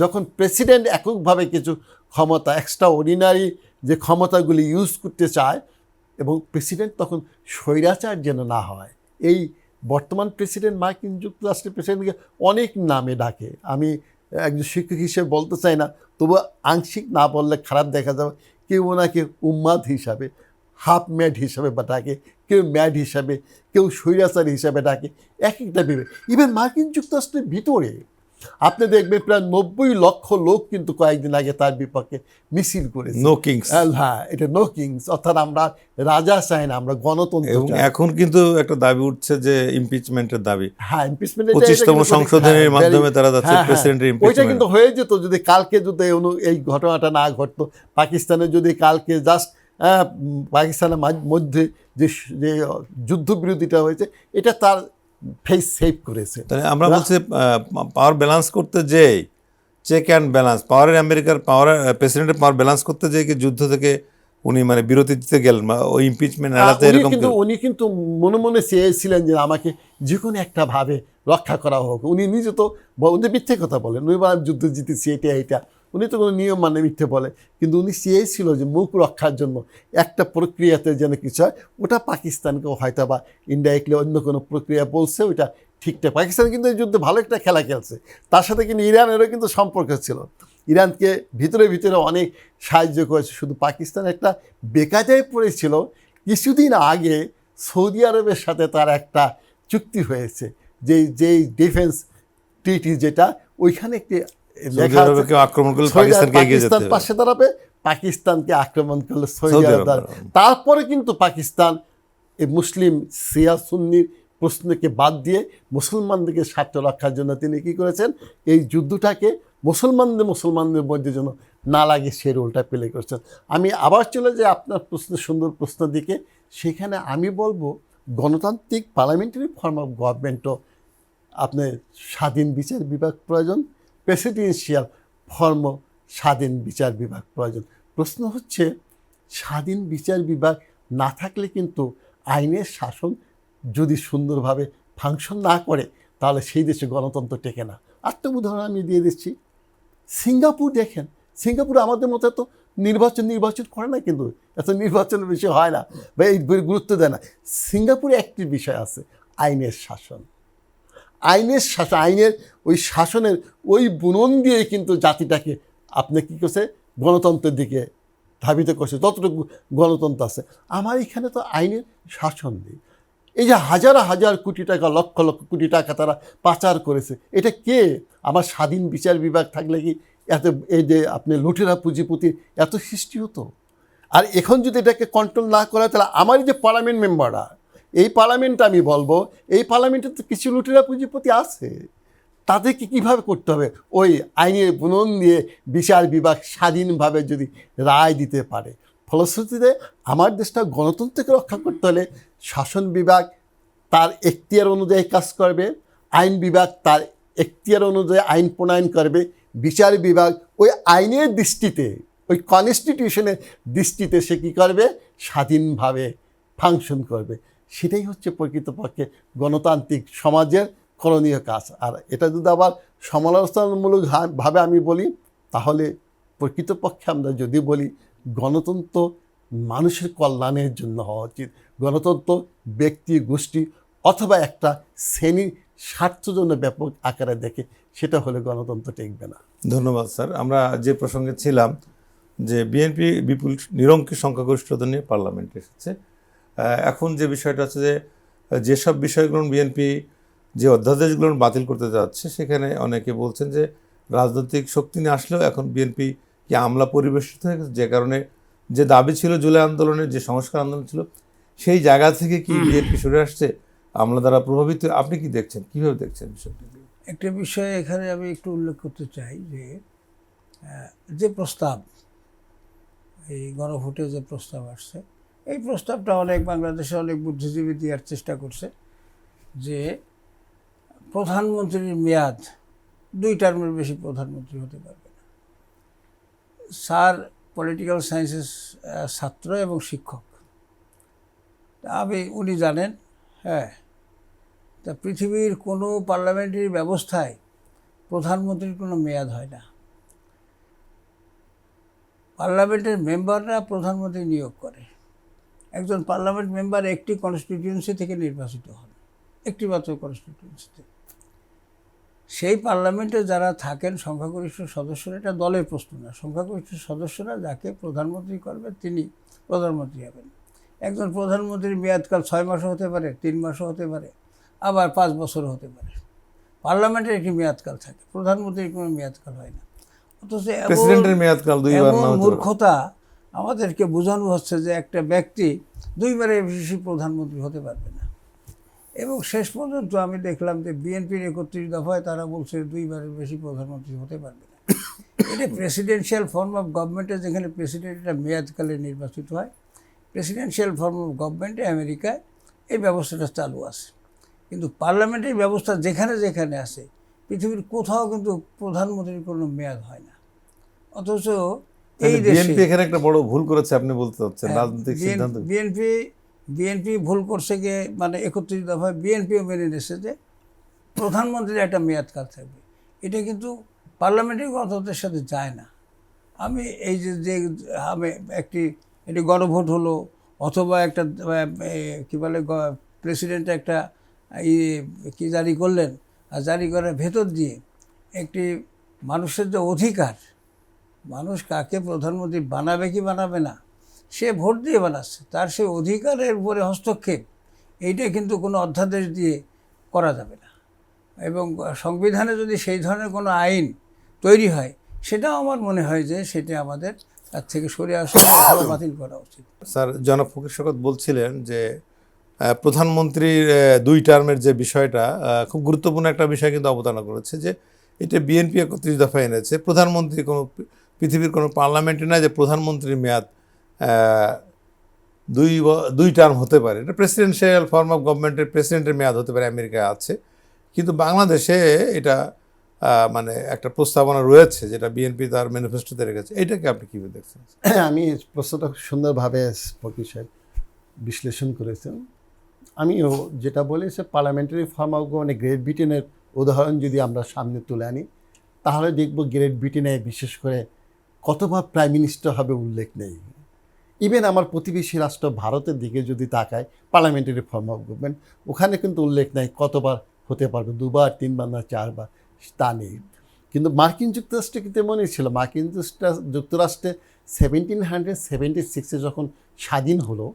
যখন প্রেসিডেন্ট এককভাবে কিছু ক্ষমতা, এক্সট্রা অর্ডিনারি যে ক্ষমতাগুলি ইউজ করতে চায়, এবং প্রেসিডেন্ট তখন স্বৈরাচার যেন না হয়। এই বর্তমান প্রেসিডেন্ট মার্কিন যুক্তরাষ্ট্রের প্রেসিডেন্টকে অনেক নামে ডাকে, আমি একজন শিক্ষক হিসেবে বলতে চাই না, তবু আংশিক না বললে খারাপ দেখা যাবে। কেউ ওনাকে উম্মাদ হিসাবে, হাফ ম্যাড হিসাবে বা ডাকে, কেউ ম্যাড হিসাবে, কেউ স্বৈরাচার হিসাবে ডাকে, এক একটা ভেবে। ইভেন মার্কিন যুক্তরাষ্ট্রের ভিতরে আপনি দেখবেন প্রায় 90 লক্ষ লোক কিন্তু কয়েকদিন আগে তার বিপক্ষে মিছিল করেছে। No kings. হ্যাঁ, এটা নো কিংস, অর্থাৎ আমরা রাজা চাই না, আমরা গণতন্ত্র এবং চাই। এখন কিন্তু একটা দাবি উঠছে যে ইমপিচমেন্টের দাবি। হ্যাঁ, ইমপিচমেন্ট 25তম সংশোধনের মাধ্যমে তারা যাচ্ছে প্রেসিডেন্টের ওইটা ইমপিচমেন্ট। কিন্তু হয়ে যেত যদি কালকে যদি এই ঘটনাটা না ঘটতো। পাকিস্তানে যদি কালকে জাস্ট পাকিস্তানের মধ্যে যে যুদ্ধবিরতিটা হয়েছে, এটা তার ফেস সেভ করেছে। তাহলে আমরা বলছি পাওয়ার ব্যালেন্স করতে যেই চেক অ্যান্ড ব্যালেন্স, পাওয়ারের আমেরিকার পাওয়ার, প্রেসিডেন্টের পাওয়ার ব্যালেন্স করতে যেয়ে কি যুদ্ধ থেকে উনি মানে বিরতি দিতে গেলেন, ওই ইমপিচমেন্ট এড়াতে এরকম। উনি কিন্তু মনে মনে চেয়েছিলেন যে আমাকে যে কোনো একটা ভাবে রক্ষা করা হোক। উনি নিজে তো উনি মিথ্যে কথা বলেন, উনি যুদ্ধ জিতেছি এটা উনি তো কোনো নিয়ম মানে মিথ্যে বলে, কিন্তু উনি চেয়েছিল যে মুখ রক্ষার জন্য একটা প্রক্রিয়াতে যেন কিছু হয়, ওটা পাকিস্তানকেও হয়তো বা ইনডাইরেক্টলি অন্য কোনো প্রক্রিয়া বলছে ওইটা ঠিকঠাক। পাকিস্তান কিন্তু এই যুদ্ধে ভালো একটা খেলা খেলছে, তার সাথে কিন্তু ইরানেরও কিন্তু সম্পর্ক ছিল, ইরানকে ভিতরে ভিতরে অনেক সাহায্য করেছে। শুধু পাকিস্তান একটা বেকায়দায় পড়েছিল, কিছুদিন আগে সৌদি আরবের সাথে তার একটা চুক্তি হয়েছে, যেই ডিফেন্স ট্রিটি, যেটা ওইখানে একটি লেখা আছে সৌদি আরবকে আক্রমণ করলে পাকিস্তানকে এগিয়ে যেতে পাকিস্তান হবে। পাশে দাঁড়াবে, পাকিস্তানকে আক্রমণ করলে সৌদি সৌদি আরব আরব দাঁড়াবে। দাঁড়াবে। তারপরে কিন্তু পাকিস্তান এই মুসলিম শিয়া সুন্নির প্রশ্নকে বাদ দিয়ে মুসলমানদেরকে স্বার্থ রক্ষার জন্য তিনি কী করেছেন, এই যুদ্ধটাকে মুসলমানদের মধ্যে যেন না লাগে সে রোলটা প্লে করেছেন। আমি আবার চলে যাই আপনার সুন্দর প্রশ্ন দিকে। সেখানে আমি বলবো গণতান্ত্রিক পার্লামেন্টারি ফর্ম অফ গভর্নমেন্টও আপনার স্বাধীন বিচার বিভাগ প্রয়োজন, প্রেসিডেন্সিয়াল ফর্ম স্বাধীন বিচার বিভাগ প্রয়োজন। প্রশ্ন হচ্ছে স্বাধীন বিচার বিভাগ না থাকলে কিন্তু আইনের শাসন যদি সুন্দরভাবে ফাংশন না করে তাহলে সেই দেশে গণতন্ত্র টেকে না। আরেকটা উদাহরণ আমি দিয়ে দিচ্ছি, সিঙ্গাপুর দেখেন, সিঙ্গাপুর আমাদের মতো এত নির্বাচন করে না, কিন্তু এত নির্বাচনের বিষয় হয় না বা এই গুরুত্ব দেয় না। সিঙ্গাপুরে একটি বিষয় আছে, আইনের শাসন। আইনের ওই শাসনের ওই বুনন দিয়ে কিন্তু জাতিটাকে আপনি কী করছে, গণতন্ত্রের দিকে ধাবিত করছে, যতটুকু গণতন্ত্র আছে। আমার এখানে তো আইনের শাসন নেই। এই যে হাজার হাজার কোটি টাকা, লক্ষ লক্ষ কোটি টাকা তারা পাচার করেছে, এটা কে? আমার স্বাধীন বিচার বিভাগ থাকলে কি এত এই যে আপনি লুটেরা পুঁজিপতির এত সৃষ্টি হতো? আর এখন যদি এটাকে কন্ট্রোল না করা, তাহলে আমার যে পার্লামেন্ট মেম্বাররা, এই পার্লামেন্টে আমি বলবো, এই পার্লামেন্টে তো কিছু লুটেরা পুঁজিপতি আছে, তাদেরকে কীভাবে করতে হবে, ওই আইনের বুনন দিয়ে বিচার বিভাগ স্বাধীনভাবে যদি রায় দিতে পারে। ফলশ্রুতিতে আমার দেশটা গণতন্ত্রকে রক্ষা করতে হলে শাসন বিভাগ তার এখতিয়ার অনুযায়ী কাজ করবে, আইন বিভাগ তার এখতিয়ার অনুযায়ী আইন প্রণয়ন করবে, বিচার বিভাগ ওই আইনের দৃষ্টিতে, ওই কনস্টিটিউশনের দৃষ্টিতে সে কী করবে, স্বাধীনভাবে ফাংশন করবে। সেটাই হচ্ছে প্রকৃতপক্ষে গণতান্ত্রিক সমাজের করণীয় কাজ। আর এটা যদি আবার সমালোচনামূলকভাবে আমি বলি, তাহলে প্রকৃতপক্ষে আমরা যদি বলি গণতন্ত্র মানুষের কল্যাণের জন্য হওয়া উচিত। গণতন্ত্র ব্যক্তি গোষ্ঠী অথবা একটা শ্রেণীর স্বার্থের জন্য ব্যাপক আকারে দেখে, সেটা হলে গণতন্ত্র টেকবে না। ধন্যবাদ স্যার। আমরা যে প্রসঙ্গে ছিলাম যে বিএনপি বিপুল নিরঙ্কুশ সংখ্যাগরিষ্ঠতা নিয়ে পার্লামেন্টে এসেছে, এখন যে বিষয়টা হচ্ছে যে যেসব বিষয়গুলো বিএনপি যে অধ্যাদেশগুলো বাতিল করতে যাচ্ছে, সেখানে অনেকে বলছেন যে রাজনৈতিক শক্তি নিয়ে আসলেও এখন বিএনপি কি আমলা পরিবেশিত হয়ে গেছে, যে কারণে যে দাবি ছিল জুলাই আন্দোলনের, যে সংস্কার আন্দোলন ছিল, সেই জায়গা থেকে কি বিএনপি সরে আসছে আমলা দ্বারা প্রভাবিত? আপনি কি দেখছেন, কীভাবে দেখছেন বিষয়টি? একটা বিষয় এখানে আমি একটু উল্লেখ করতে চাই যে প্রস্তাব, এই গণভোটে যে প্রস্তাব আসছে, এই প্রস্তাবটা অনেক বাংলাদেশে অনেক বুদ্ধিজীবী দেওয়ার চেষ্টা করছে যে প্রধানমন্ত্রীর মেয়াদ 2 টার্মের বেশি প্রধানমন্ত্রী হতে পারবে না। স্যার পলিটিক্যাল সায়েন্সের ছাত্র এবং শিক্ষক, উনি জানেন, হ্যাঁ, তা পৃথিবীর কোনো পার্লামেন্টারি ব্যবস্থায় প্রধানমন্ত্রীর কোনো মেয়াদ হয় না। পার্লামেন্টের মেম্বাররা প্রধানমন্ত্রী নিয়োগ করে। একজন পার্লামেন্ট মেম্বার একটি কনস্টিটিউয়েন্সি থেকে নির্বাচিত হন, একটি মাত্র কনস্টিটিউয়েন্সিতে। সেই পার্লামেন্টে যারা থাকেন সংখ্যাগরিষ্ঠ সদস্যরা, এটা দলের প্রশ্ন না, সংখ্যাগরিষ্ঠ সদস্যরা যাকে প্রধানমন্ত্রী করবে তিনি প্রধানমন্ত্রী হবেন। একজন প্রধানমন্ত্রীর মেয়াদকাল 6 মাসও হতে পারে, 3 মাসও হতে পারে, আবার 5 বছরও হতে পারে। পার্লামেন্টের একটি মেয়াদকাল থাকে, প্রধানমন্ত্রীর কোনো মেয়াদকাল হয় না। অথচ প্রেসিডেন্টের মেয়াদকাল 2 বার না, মূর্খতা আমাদেরকে বোঝানো হচ্ছে যে একটা ব্যক্তি 2 বারের বেশি প্রধানমন্ত্রী হতে পারবে না। এবং শেষ পর্যন্ত আমি দেখলাম যে বিএনপির 31 দফায় তারা বলছে 2 বারের বেশি প্রধানমন্ত্রী হতে পারবে না। এটা প্রেসিডেন্সিয়াল ফর্ম অফ গভর্নমেন্টে, যেখানে প্রেসিডেন্ট একটা মেয়াদকালে নির্বাচিত হয়, প্রেসিডেন্সিয়াল ফর্ম অফ গভর্নমেন্টে আমেরিকায় এই ব্যবস্থাটা চালু আছে। কিন্তু পার্লামেন্টের ব্যবস্থা যেখানে যেখানে আছে, পৃথিবীর কোথাও কিন্তু প্রধানমন্ত্রীর কোনো মেয়াদ হয় না। অথচ এই দেশে বিএনপি এখানে একটা বড় ভুল করেছে আপনি বলতে চাচ্ছেন, রাজনৈতিক সিদ্ধান্ত। বিএনপি ভুল করছে গিয়ে, মানে 31 দফায় বিএনপিও মেনে নিয়েছে যে প্রধানমন্ত্রীর একটা মেয়াদকাল থাকবে। এটা কিন্তু পার্লামেন্টারি গণতন্ত্রের সাথে যায় না। আমি এই যে যে আমি একটি গণভোট হলো, অথবা একটা কী বলে প্রেসিডেন্ট একটা কি জারি করলেন, আর জারি করার ভেতর দিয়ে একটি মানুষের যে অধিকার, মানুষ কাকে প্রধানমন্ত্রী বানাবে কি বানাবে না সে ভোট দিয়ে বানাচ্ছে, তার সেই অধিকারের উপরে হস্তক্ষেপ এইটা কিন্তু কোনো অধ্যাদেশ দিয়ে করা যাবে না। এবং সংবিধানে যদি সেই ধরনের কোনো আইন তৈরি হয়, সেটাও আমার মনে হয় যে সেটা আমাদের তার থেকে সরে আসা অথবা বাতিল করা উচিত। স্যার, জনাব ফকির শওকত বলছিলেন যে প্রধানমন্ত্রীর 2 টার্মের যে বিষয়টা খুব গুরুত্বপূর্ণ একটা বিষয় কিন্তু অবতারণা করেছে, যে এটা বিএনপি 31 দফা এনেছে। প্রধানমন্ত্রী কোনো পৃথিবীর কোনো পার্লামেন্টে নাই যে প্রধানমন্ত্রীর মেয়াদ 2 টার্ম হতে পারে। এটা প্রেসিডেন্সিয়াল ফর্ম অফ গভর্নমেন্টের প্রেসিডেন্টের মেয়াদ হতে পারে, আমেরিকায় আছে, কিন্তু বাংলাদেশে এটা মানে একটা প্রস্তাবনা রয়েছে যেটা বিএনপি তার ম্যানিফেস্টোতে রেখেছে। এটাকে আপনি কীভাবে দেখছেন? আমি প্রশ্নটা খুব সুন্দরভাবে ফকির সাহেব বিশ্লেষণ করেছেন। আমিও যেটা বলেছি, parliamentary form of government great ব্রিটেনের উদাহরণ যদি আমরা সামনে তুলে আনি, তাহলে দেখব গ্রেট ব্রিটেনে বিশেষ করে কতবার প্রাইম মিনিস্টার হবে উল্লেখ নেই। ইভেন আমার প্রতিবেশী রাষ্ট্র ভারতের দিকে যদি তাকায়, পার্লামেন্টারি ফর্ম অফ গভর্নমেন্ট, ওখানে কিন্তু উল্লেখ নেই কতবার হতে পারবে, 2 বার 3 বার না 4 বার, তা নেই। কিন্তু মার্কিন যুক্তরাষ্ট্রে কিন্তু মনে ছিল, মার্কিন যুক্তরাষ্ট্রে 1776-এ যখন স্বাধীন হলো,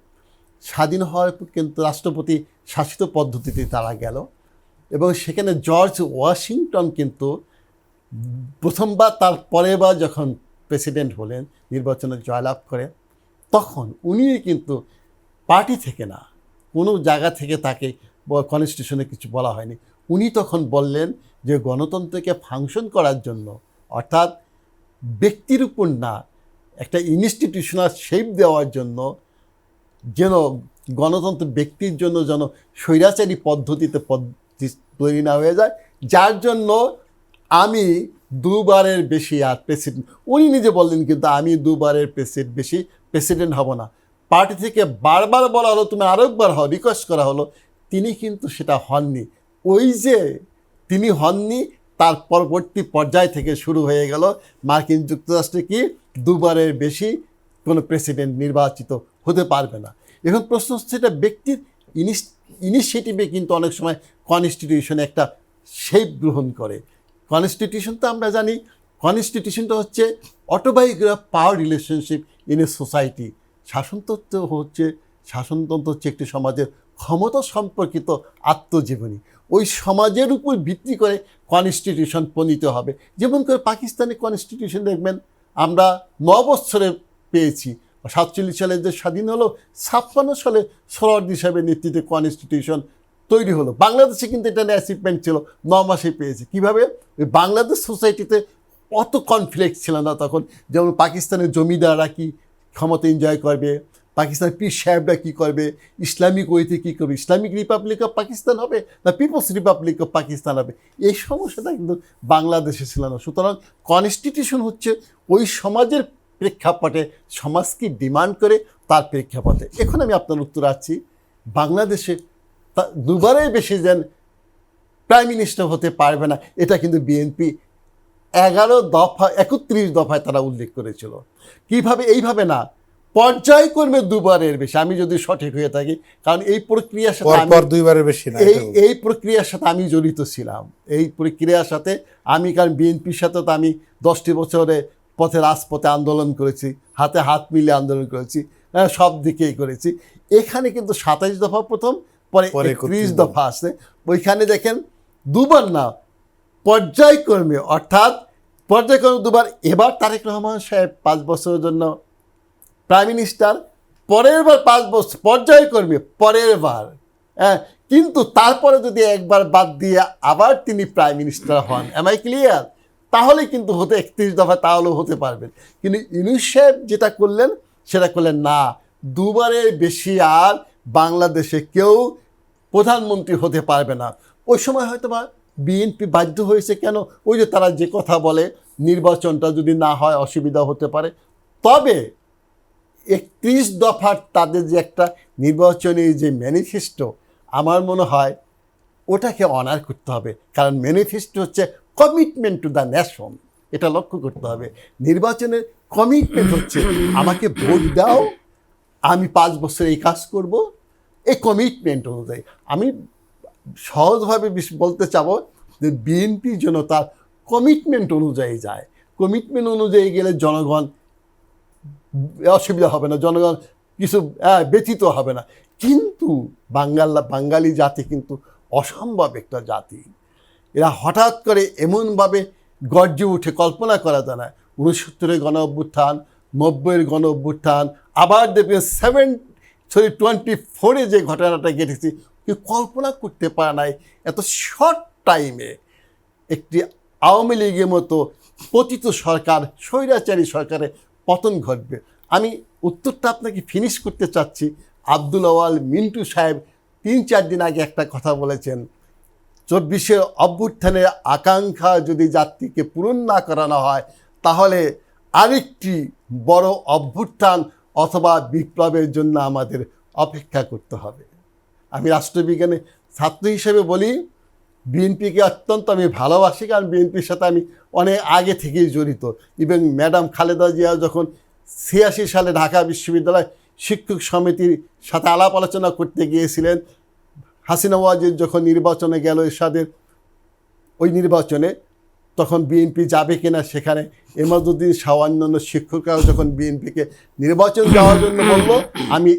স্বাধীন হওয়ার কিন্তু রাষ্ট্রপতি শাসিত পদ্ধতিতে তারা গেল, এবং সেখানে জর্জ ওয়াশিংটন কিন্তু প্রথমবার, তার পরের বার যখন প্রেসিডেন্ট হলেন, নির্বাচনে জয়লাভ করে, তখন উনি কিন্তু পার্টি থেকে না, কোনো জায়গা থেকে তাকে কনস্টিটিউশনে কিছু বলা হয়নি। উনি তখন বললেন যে গণতন্ত্রকে ফাংশন করার জন্য, অর্থাৎ ব্যক্তির উপর না, একটা ইনস্টিটিউশনাল শেপ দেওয়ার জন্য, যেন গণতন্ত্র ব্যক্তির জন্য যেন স্বৈরাচারী পদ্ধতিতে তৈরি না হয়ে যায়, যার জন্য আমি 2 বারের বেশি আর প্রেসিডেন্ট, উনি নিজে বললেন কিন্তু আমি 2 বারের বেশি প্রেসিডেন্ট হব না। পার্টি থেকে বারবার বলা হলো তুমি আরও একবার হও, রিকোয়েস্ট করা হলো, তিনি কিন্তু সেটা হননি। ওই যে তিনি হননি, তার পরবর্তী পর্যায় থেকে শুরু হয়ে গেল মার্কিন যুক্তরাষ্ট্রে কি 2 বারের বেশি কোনো প্রেসিডেন্ট নির্বাচিত হতে পারবে না। এখন প্রশ্ন হচ্ছে, এটা ব্যক্তির ইনিশিয়েটিভে কিন্তু অনেক সময় কনস্টিটিউশনে একটা শেপ গ্রহণ করে। কনস্টিটিউশন তো আমরা জানি, কনস্টিটিউশনটা হচ্ছে অটোবায়োগ্রাফ পাওয়ার রিলেশনশিপ ইন এ সোসাইটি। শাসনতন্ত্র হচ্ছে একটি সমাজের ক্ষমতা সম্পর্কিত আত্মজীবনী। ওই সমাজের উপর ভিত্তি করে কনস্টিটিউশন প্রণীত হবে। যেমন করে পাকিস্তানের কনস্টিটিউশন দেখবেন আমরা 9 বছরে পেয়েছি। 47 সালে যে স্বাধীন হলো, 56 সালে সোহরাওয়ার্দী সাহেবের নেতৃত্বে কনস্টিটিউশন তৈরি হলো। বাংলাদেশে কিন্তু এটা অ্যাচিভমেন্ট ছিল, 9 মাসে পেয়েছে। কীভাবে? ওই বাংলাদেশ সোসাইটিতে অত কনফ্লিক্ট ছিল না তখন। যেমন পাকিস্তানের জমিদাররা কি ক্ষমতা এনজয় করবে, পাকিস্তানের পীর সাহেবরা কী করবে, ইসলামিক ওয়েতে কী করবে, ইসলামিক রিপাবলিক অফ পাকিস্তান হবে না পিপলস রিপাবলিক অফ পাকিস্তান হবে, এই সমস্যাটা কিন্তু বাংলাদেশে ছিল না। সুতরাং কনস্টিটিউশন হচ্ছে ওই সমাজের প্রেক্ষাপটে, সমাজ কি ডিমান্ড করে তার প্রেক্ষাপটে। এখন আমি আপনার উত্তর আছি, বাংলাদেশে 2 বারের বেশি যেন প্রাইম মিনিস্টার হতে পারবে না, এটা কিন্তু বিএনপি 31 দফায় তারা উল্লেখ করেছিল। কীভাবে? এইভাবে না, পর্যায়ক্রমে 2 বারের বেশি, আমি যদি সঠিক হয়ে থাকি, কারণ এই প্রক্রিয়ার সাথে 2 বারের বেশি না, এই প্রক্রিয়ার সাথে আমি জড়িত ছিলাম। এই প্রক্রিয়ার সাথে আমি, কারণ বিএনপির সাথে তো আমি 10টি বছরে রাজপথে আন্দোলন করেছি, হাতে হাত মিলিয়ে আন্দোলন করেছি, সব দিকেই করেছি। এখানে কিন্তু 27 দফা প্রথম, পরে 31 দফা আসে। ওইখানে দেখেন 2 বার না, পর্যায়ক্রমে, অর্থাৎ পর্যায়ক্রমে 2 বার। এবার তারেক রহমান সাহেব 5 বছরের জন্য প্রাইম মিনিস্টার, পরের বার 5 বছর পর্যায়ক্রমে, পরের বার, কিন্তু তারপরে যদি একবার বাদ দিয়ে আবার তিনি প্রাইম মিনিস্টার হন, এম আই ক্লিয়ার? তাহলে কিন্তু 31 দফা তাহলেও হতে পারবেন। কিন্তু ইউনূস সাহেব যেটা করলেন, সেটা করলেন না, 2 বারের বেশি আর বাংলাদেশে কেউ প্রধানমন্ত্রী হতে পারবে না। ওই সময় হয়তো বা বিএনপি বাধ্য হয়েছে, কেন? ওই যে তারা যে কথা বলে, নির্বাচনটা যদি না হয় অসুবিধা হতে পারে। তবে 31 দফার তাদের যে একটা নির্বাচনী যে ম্যানিফেস্টো, আমার মনে হয় ওটাকে অনার করতে হবে, কারণ ম্যানিফেস্টো হচ্ছে কমিটমেন্ট টু দ্য নেশন। এটা লক্ষ্য করতে হবে। নির্বাচনের কমিটমেন্ট হচ্ছে আমাকে ভোট দাও, আমি 5 বছর এই কাজ করব, এই কমিটমেন্ট অনুযায়ী। আমি সহজভাবে বলতে চাবো যে বিএনপি যেন তার কমিটমেন্ট অনুযায়ী যায়। কমিটমেন্ট অনুযায়ী গেলে জনগণ অসুবিধা হবে না, জনগণ কিছু ব্যতীত হবে না। কিন্তু বাঙালি জাতি কিন্তু অসম্ভব একটা জাতি। এরা হঠাৎ করে এমনভাবে গর্জে উঠে, কল্পনা করা যায় না। 69-এর গণ অভ্যুত্থান, 90-এর গণ অভ্যুত্থান, আবার দেখবেন 24-এ যে ঘটনাটা ঘটেছে, কেউ কল্পনা করতে পারে নাই এত শর্ট টাইমে একটি আওয়ামী লীগের মতো পতিত সরকার, স্বৈরাচারী সরকারের পতন ঘটবে। আমি উত্তরটা আপনাকে ফিনিশ করতে চাচ্ছি। আব্দুল আওয়াল মিন্টু সাহেব 3-4 দিন আগে একটা কথা বলেছেন, 24-এর অভ্যুত্থানের আকাঙ্ক্ষা যদি জাতিকে পূরণ না করানো হয়, তাহলে আরেকটি বড় অভ্যুত্থান অথবা বিপ্লবের জন্য আমাদের অপেক্ষা করতে হবে। আমি রাষ্ট্রবিজ্ঞানে ছাত্র হিসেবে বলি, বিএনপিকে অত্যন্ত আমি ভালোবাসি, কারণ বিএনপির সাথে আমি অনেক আগে থেকেই জড়িত। এবং ম্যাডাম খালেদা জিয়া যখন 86 সালে ঢাকা বিশ্ববিদ্যালয় শিক্ষক সমিতির সাথে আলাপ আলোচনা করতে গিয়েছিলেন, হাসিনা ওয়াজিদ যখন নির্বাচনে গেল এরশাদের ওই নির্বাচনে, তখন বিএনপি যাবে কিনা সেখানে এমাজউদ্দিন শাহ অন্যান্য শিক্ষকরাও যখন বিএনপিকে নির্বাচন যাওয়ার জন্য বলল, আমি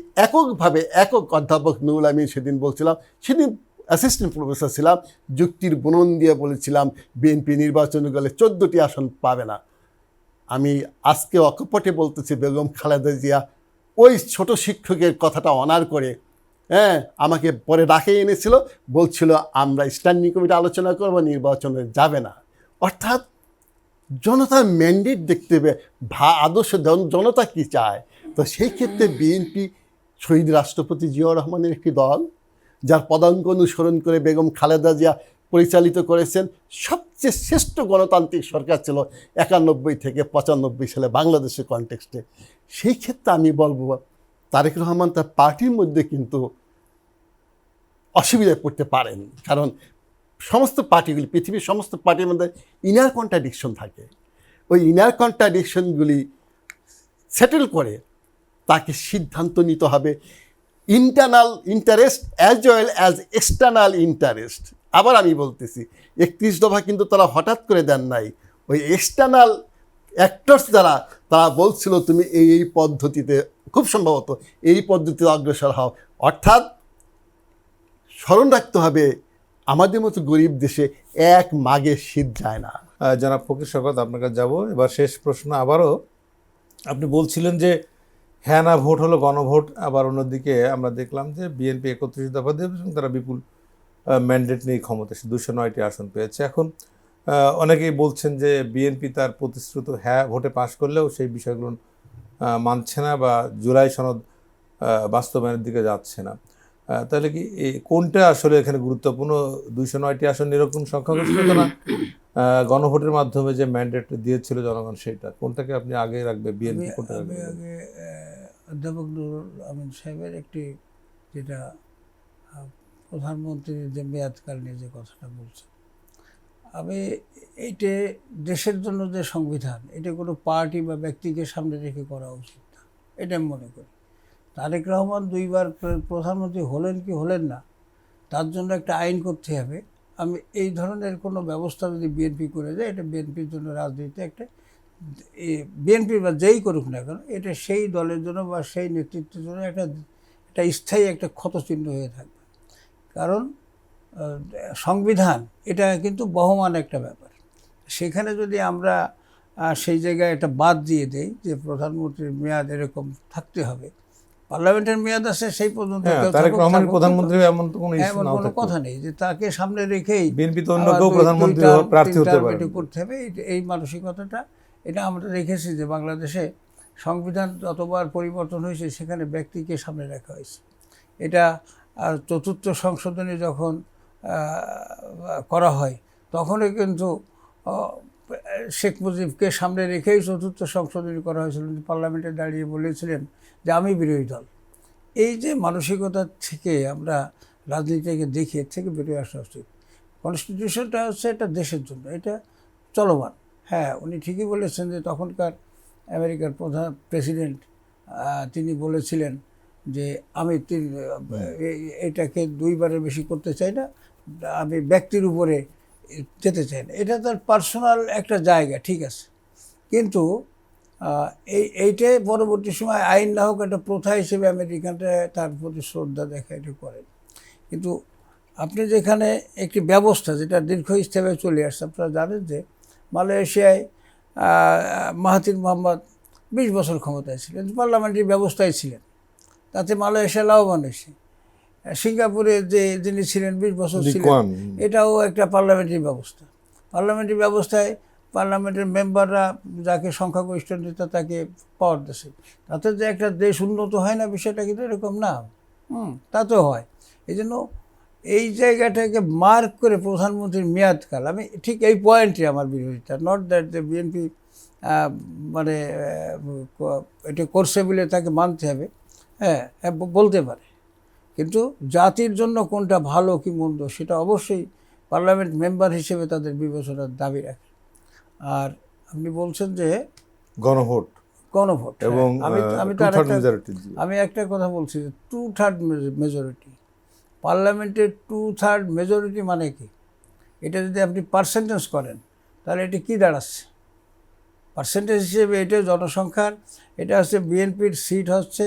একক অধ্যাপক নুরুল আমিন সেদিন বলছিলাম, সেদিন অ্যাসিস্ট্যান্ট প্রফেসর ছিলাম, যুক্তির বুনন দিয়ে বলেছিলাম বিএনপি নির্বাচনে গেলে 14টি আসন পাবে না। আমি আজকে অকপটে বলতেছি, বেগম খালেদা জিয়া ওই ছোট শিক্ষকের কথাটা অনার করে আমাকে পরে ডাকে এনেছিল, বলছিল আমরা স্ট্যান্ডিং কমিটি আলোচনা করব, নির্বাচনে যাবে না। অর্থাৎ জনতার ম্যান্ডেট দেখতে হবে, আদর্শ জনতা কি চায়। তো সেই ক্ষেত্রে বিএনপি শহীদ রাষ্ট্রপতি জিয়াউর রহমানের একটি দল, যার পদাঙ্ক অনুসরণ করে বেগম খালেদা জিয়া পরিচালিত করেছেন। সবচেয়ে শ্রেষ্ঠ গণতান্ত্রিক সরকার ছিল 91 থেকে 95 সালে বাংলাদেশের কনটেক্সটে। সেই ক্ষেত্রে আমি বলবো তারেক রহমান তার পার্টির মধ্যে কিন্তু অসুবিধায় পড়তে পারেন, কারণ সমস্ত পার্টিগুলি, পৃথিবীর সমস্ত পার্টির মধ্যে ইনার কন্ট্রাডিকশন থাকে। ওই ইনার কন্ট্রাডিকশনগুলি সেটেল করে তাকে সিদ্ধান্ত নিতে হবে, internal interest as well as external interest. আবার আমি বলতেছি, 31 দফা কিন্তু তারা হঠাৎ করে দেন নাই। ওই এক্সটার্নাল অ্যাক্টরস যারা, তারা বলছিল তুমি এই পদ্ধতিতে, খুব সম্ভবত এই পদ্ধতিতে অগ্রসর হও। অর্থাৎ স্মরণ রাখতে হবে, আমাদের মতো গরিব দেশে এক মাগে শীত যায় না। জনাব ফকির শওকত, আপনার কাছে যাবো। এবার শেষ প্রশ্ন আবারও, আপনি বলছিলেন যে হ্যাঁ না ভোট হলো গণভোট, আবার অন্যদিকে আমরা দেখলাম যে বিএনপি 31 দফা দেবে এবং তারা বিপুল ম্যান্ডেট নিয়ে ক্ষমতা 209টি আসন পেয়েছে। এখন অনেকেই বলছেন যে বিএনপি তার প্রতিশ্রুত হ্যাঁ ভোটে পাশ করলেও সেই বিষয়গুলো মানছে না বা জুলাই সনদ বাস্তবায়নের দিকে যাচ্ছে না। তাহলে কি কোনটা আসলে এখানে গুরুত্বপূর্ণ, 209টি আসন এরকম সংখ্যাগরিষ্ঠতা না গণভোটের মাধ্যমে যে ম্যান্ডেট দিয়েছিল জনগণ, সেইটা কোনটাকে আপনি আগে রাখবে, বিএনপি কোনটা রাখবে? আগে অধ্যাপক নুরুল আমিন সাহেবের একটি, যেটা প্রধানমন্ত্রীর যে মেয়াদকাল নিয়ে যে কথাটা বলছেন, আমি এইটা দেশের জন্য যে সংবিধান, এটা কোনো পার্টি বা ব্যক্তিকে সামনে রেখে করা উচিত না, এটা আমি মনে করি। তারেক রহমান 2বার প্রধানমন্ত্রী হলেন কি হলেন না, তার জন্য একটা আইন করতে হবে। আমি এই ধরনের কোনো ব্যবস্থা যদি বিএনপি করে দেয়, এটা বিএনপির জন্য রাজনীতি একটা, বিএনপি বা যেই করুক না কেন, এটা সেই দলের জন্য বা সেই নেতৃত্বের জন্য একটা স্থায়ী একটা ক্ষতচিহ্ন হয়ে থাকবে। কারণ সংবিধান এটা কিন্তু বহমান একটা ব্যাপার। সেখানে যদি আমরা সেই জায়গায় একটা বাদ দিয়ে দেই যে প্রধানমন্ত্রীর মেয়াদ এরকম থাকতে হবে, পার্লামেন্টের মেয়াদ আছে সেই পর্যন্ত তারেক রহমান প্রধানমন্ত্রী এমন তো কোনো কথা নেই যে তাকে সামনে রেখেই বিএনপি তো অন্য কেউ প্রধানমন্ত্রী প্রার্থী হতে পারে, করতে হবে। এই মানসিকতাটা এটা আমরা রেখেছি যে বাংলাদেশে সংবিধান যতবার পরিবর্তন হয়েছে সেখানে ব্যক্তিকে সামনে রাখা হয়েছে। এটা 4র্থ সংশোধনী যখন করা হয় তখনই কিন্তু শেখ মুজিবকে সামনে রেখেই 4র্থ সংশোধনী করা হয়েছিল। পার্লামেন্টে দাঁড়িয়ে বলেছিলেন যে আমি বিরোধী দল। এই যে মানসিকতা থেকে আমরা রাজনীতিকে দেখি, এর থেকে বেরিয়ে আসা উচিত। কনস্টিটিউশনটা হচ্ছে এটা দেশের জন্য, এটা চলমান। হ্যাঁ, উনি ঠিকই বলেছেন যে তখনকার আমেরিকার প্রধান প্রেসিডেন্ট তিনি বলেছিলেন যে আমি এটাকে দুইবারের বেশি করতে চাই না, আমি ব্যক্তির উপরে যেতে চাই না। এটা তার পার্সোনাল একটা জায়গা, ঠিক আছে, কিন্তু এইটাই পরবর্তী সময় আইন না হোক একটা প্রথা হিসেবে আমেরিকানরা তার প্রতি শ্রদ্ধা দেখা এটা করেন। কিন্তু আপনি যেখানে একটি ব্যবস্থা যেটা দীর্ঘস্থায়ী চলে আসছে, আপনারা জানেন যে মালয়েশিয়ায় মাহাথির মোহাম্মদ 20 বছর ক্ষমতায় ছিলেন, পার্লামেন্টারি ব্যবস্থায় ছিলেন, তাতে মালয়েশিয়া লাভবান হয়েছে। সিঙ্গাপুরে যিনি ছিলেন 20 বছর ছিলেন, এটাও একটা পার্লামেন্টারি ব্যবস্থা। পার্লামেন্টারি ব্যবস্থায় পার্লামেন্টের মেম্বাররা যাকে সংখ্যাগরিষ্ঠ নেতা তাকে পাওয়ার দিয়েছে, তাতে যে একটা দেশ উন্নত হয় না, বিষয়টা কিন্তু এরকম না, তাতেও হয়। এই জন্য এই জায়গাটাকে মার্ক করে প্রধানমন্ত্রীর মেয়াদকাল, আমি ঠিক এই পয়েন্টে আমার বিরোধিতা, নট দ্যাট যে বিএনপি মানে এটা করছে বলে তাকে মানতে হবে, হ্যাঁ বলতে পারে, কিন্তু জাতির জন্য কোনটা ভালো কি মন্দ সেটা অবশ্যই পার্লামেন্ট মেম্বার হিসেবে তাদের বিবেচনার দাবি রাখে। আর আপনি বলছেন যে গণভোট এবং আমি একটা কথা বলছি যে 2/3 মেজরিটি, পার্লামেন্টের 2/3 মেজরিটি মানে কি? এটা যদি আপনি পার্সেন্টেজ করেন তাহলে এটা কি দাঁড়াচ্ছে পার্সেন্টেজ হিসেবে? এটা জনসংখ্যার, এটা হচ্ছে বিএনপির সিট হচ্ছে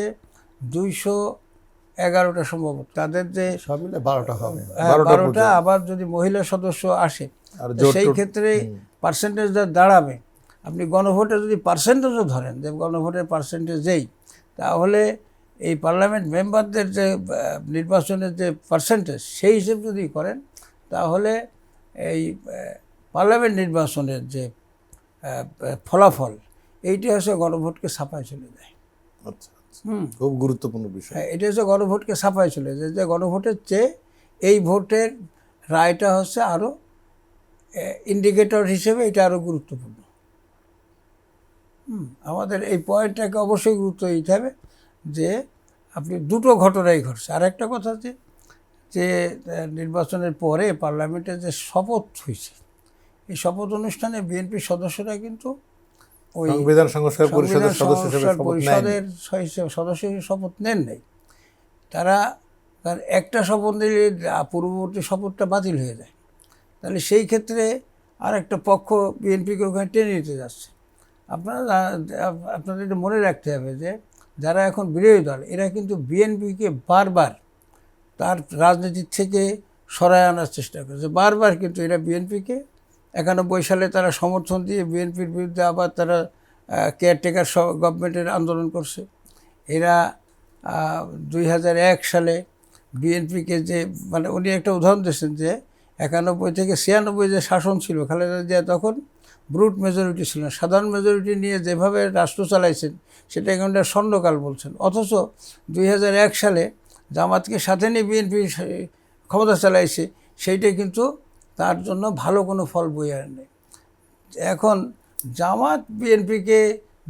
211টা সম্ভবত, তাদের যে সব মিলে 12টা হবে, 12টা, আবার যদি মহিলা সদস্য আসে সেই ক্ষেত্রে পার্সেন্টেজ যা দাঁড়াবে, আপনি গণভোটে যদি পার্সেন্টেজও ধরেন যে গণভোটের পার্সেন্টেজ যেই, তাহলে এই পার্লামেন্ট মেম্বারদের যে নির্বাচনের যে পার্সেন্টেজ সেই হিসেব যদি করেন, তাহলে এই পার্লামেন্ট নির্বাচনের যে ফলাফল এইটি হচ্ছে গণভোটকে ছাপায় চলে যায়। আচ্ছা, খুব গুরুত্বপূর্ণ বিষয়। হ্যাঁ, এটা হচ্ছে গণভোটকে ছাপায় চলে যায়, যে গণভোটের চেয়ে এই ভোটের রায়টা হচ্ছে আরও ইন্ডিকেটর হিসেবে এটা আরও গুরুত্বপূর্ণ। আমাদের এই পয়েন্টটাকে অবশ্যই গুরুত্ব দিতে হবে যে আপনি দুটো ঘটনাই ঘটছে। আর একটা কথা যে নির্বাচনের পরে পার্লামেন্টে যে শপথ হয়েছে, এই শপথ অনুষ্ঠানে বিএনপির সদস্যরা কিন্তু ওই সংবিধান সংস্কার পরিষদের সদস্য হিসেবে শপথ নেন নাই। তার একটা শপথ নিলে পূর্ববর্তী শপথটা বাতিল হয়ে যায়, তাহলে সেই ক্ষেত্রে আর একটা পক্ষ বিএনপিকে ওখানে টেনে নিতে যাচ্ছে। আপনাদের এটা মনে রাখতে হবে যে যারা এখন বিরোধী দল, এরা কিন্তু বিএনপিকে বারবার তার রাজনীতির থেকে সরায় আনার চেষ্টা করেছে, বারবার। কিন্তু এরা বিএনপিকে 91 সালে তারা সমর্থন দিয়ে বিএনপির বিরুদ্ধে আবার তারা কেয়ারটেকার গভর্নমেন্টের আন্দোলন করছে। এরা 2001 সালে বিএনপিকে যে মানে উনি একটা উদাহরণ দিয়েছেন যে 91 থেকে 96 যে শাসন ছিল খালেদা জিয়া, তখন ব্রুট মেজরিটি ছিল, সাধারণ মেজরিটি নিয়ে যেভাবে রাষ্ট্র চালাইছেন সেটা এখন স্বর্ণকাল বলছেন। অথচ 2001 সালে জামাতকে সাথে নিয়ে বিএনপি ক্ষমতা চালাইছে, সেইটাই কিন্তু তার জন্য ভালো কোনো ফল বয়ে আনে। এখন জামাত বিএনপিকে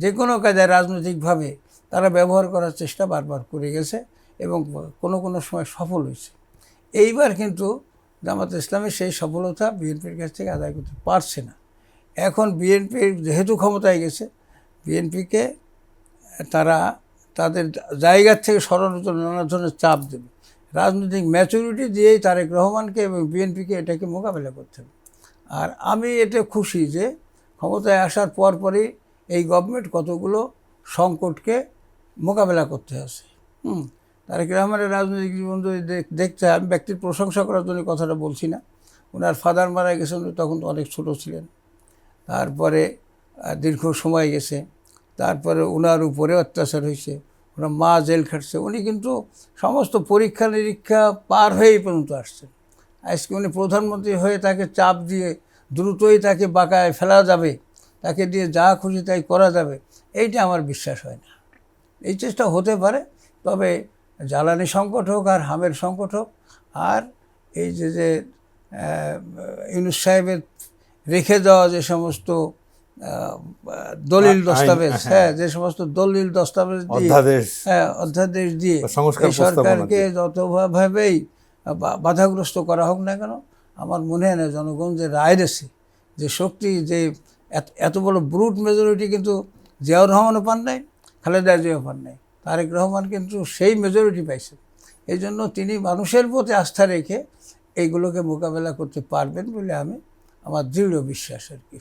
যে কোনো কাজে রাজনৈতিকভাবে তারা ব্যবহার করার চেষ্টা বারবার করে গেছে এবং কোনো কোনো সময় সফল হয়েছে। এইবার কিন্তু জামাত ইসলামের সেই সফলতা বিএনপির কাছ থেকে আদায় করতে পারছে না। এখন বিএনপির যেহেতু ক্ষমতায় গেছে, বিএনপিকে তারা তাদের জায়গার থেকে সরানোর জন্য নানা ধরনের চাপ দেবে। রাজনৈতিক ম্যাচুরিটি দিয়েই তারেক রহমানকে এবং বিএনপিকে এটাকে মোকাবেলা করতে হবে। আর আমি এতে খুশি যে ক্ষমতায় আসার পরই এই গভর্নমেন্ট কতগুলো সংকটকে মোকাবেলা করতে আসে। তারেক রহমানের রাজনৈতিক জীবন যদি দেখতে হয়, আমি ব্যক্তির প্রশংসা করার জন্য কথাটা বলছি না, ওনার ফাদার মারা গেছেন, তখন তো অনেক ছোটো ছিলেন, তারপরে দীর্ঘ সময় গেছে, তারপরে ওনার উপরে অত্যাচার হয়েছে, ওনার মা জেল খাটছে, উনি কিন্তু সমস্ত পরীক্ষা নিরীক্ষা পার হয়েই পর্যন্ত আসছেন। আজকে উনি প্রধানমন্ত্রী হয়ে তাকে চাপ দিয়ে দ্রুতই তাকে বাঁকায় ফেলা যাবে, তাকে দিয়ে যা খুশি তাই করা যাবে, এইটা আমার বিশ্বাস হয় না। এই চেষ্টা হতে পারে, তবে জ্বালানি সংকট হোক আর হামের সংকট হোক, আর এই যে ইউনূস সাহেবের রেখে দেওয়া যে সমস্ত দলিল দস্তাবেজ, যে সমস্ত দলিল দস্তাবেজ দিয়ে অধ্যাদেশ দিয়ে সরকারকে যতভাবেই বাধাগ্রস্ত করা হোক না কেন, আমার মনে হয় না জনগণ যে রায় দিয়েছে, যে শক্তি, যে এত বড় ব্রুট মেজরিটি কিন্তু জিয়াউর রহমানও পান নাই, খালেদা জিয়াও পান নাই। তারেক রহমান কিন্তু সেই মেজরিটি পাইছেন। এই জন্য তিনি মানুষের প্রতি আস্থা রেখে এইগুলোকে মোকাবেলা করতে পারবেন বলে আমার দৃঢ় বিশ্বাস আর কি।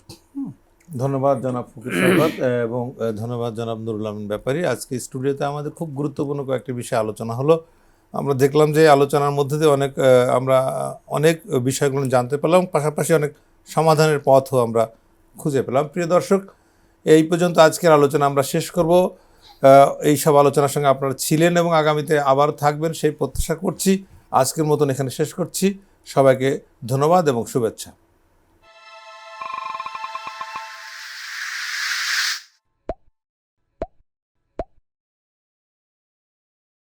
ধন্যবাদ জনাব ফকির সাহেব এবং ধন্যবাদ জনাব নুরুল আমিন ব্যাপারী। আজকে স্টুডিওতে আমাদের খুব গুরুত্বপূর্ণ কয়েকটি বিষয় আলোচনা হলো। আমরা দেখলাম যে আলোচনার মধ্যে দিয়ে আমরা অনেক বিষয়গুলো জানতে পারলাম, পাশাপাশি অনেক সমাধানের পথও আমরা খুঁজে পেলাম। প্রিয় দর্শক, এই পর্যন্ত আজকের আলোচনা আমরা শেষ করব। এই সব আলোচনার সঙ্গে আপনারা ছিলেন এবং আগামীতে আবার থাকবেন সেই প্রত্যাশা করছি। আজকের মতন এখানে শেষ করছি। সবাইকে ধন্যবাদ এবং শুভেচ্ছা।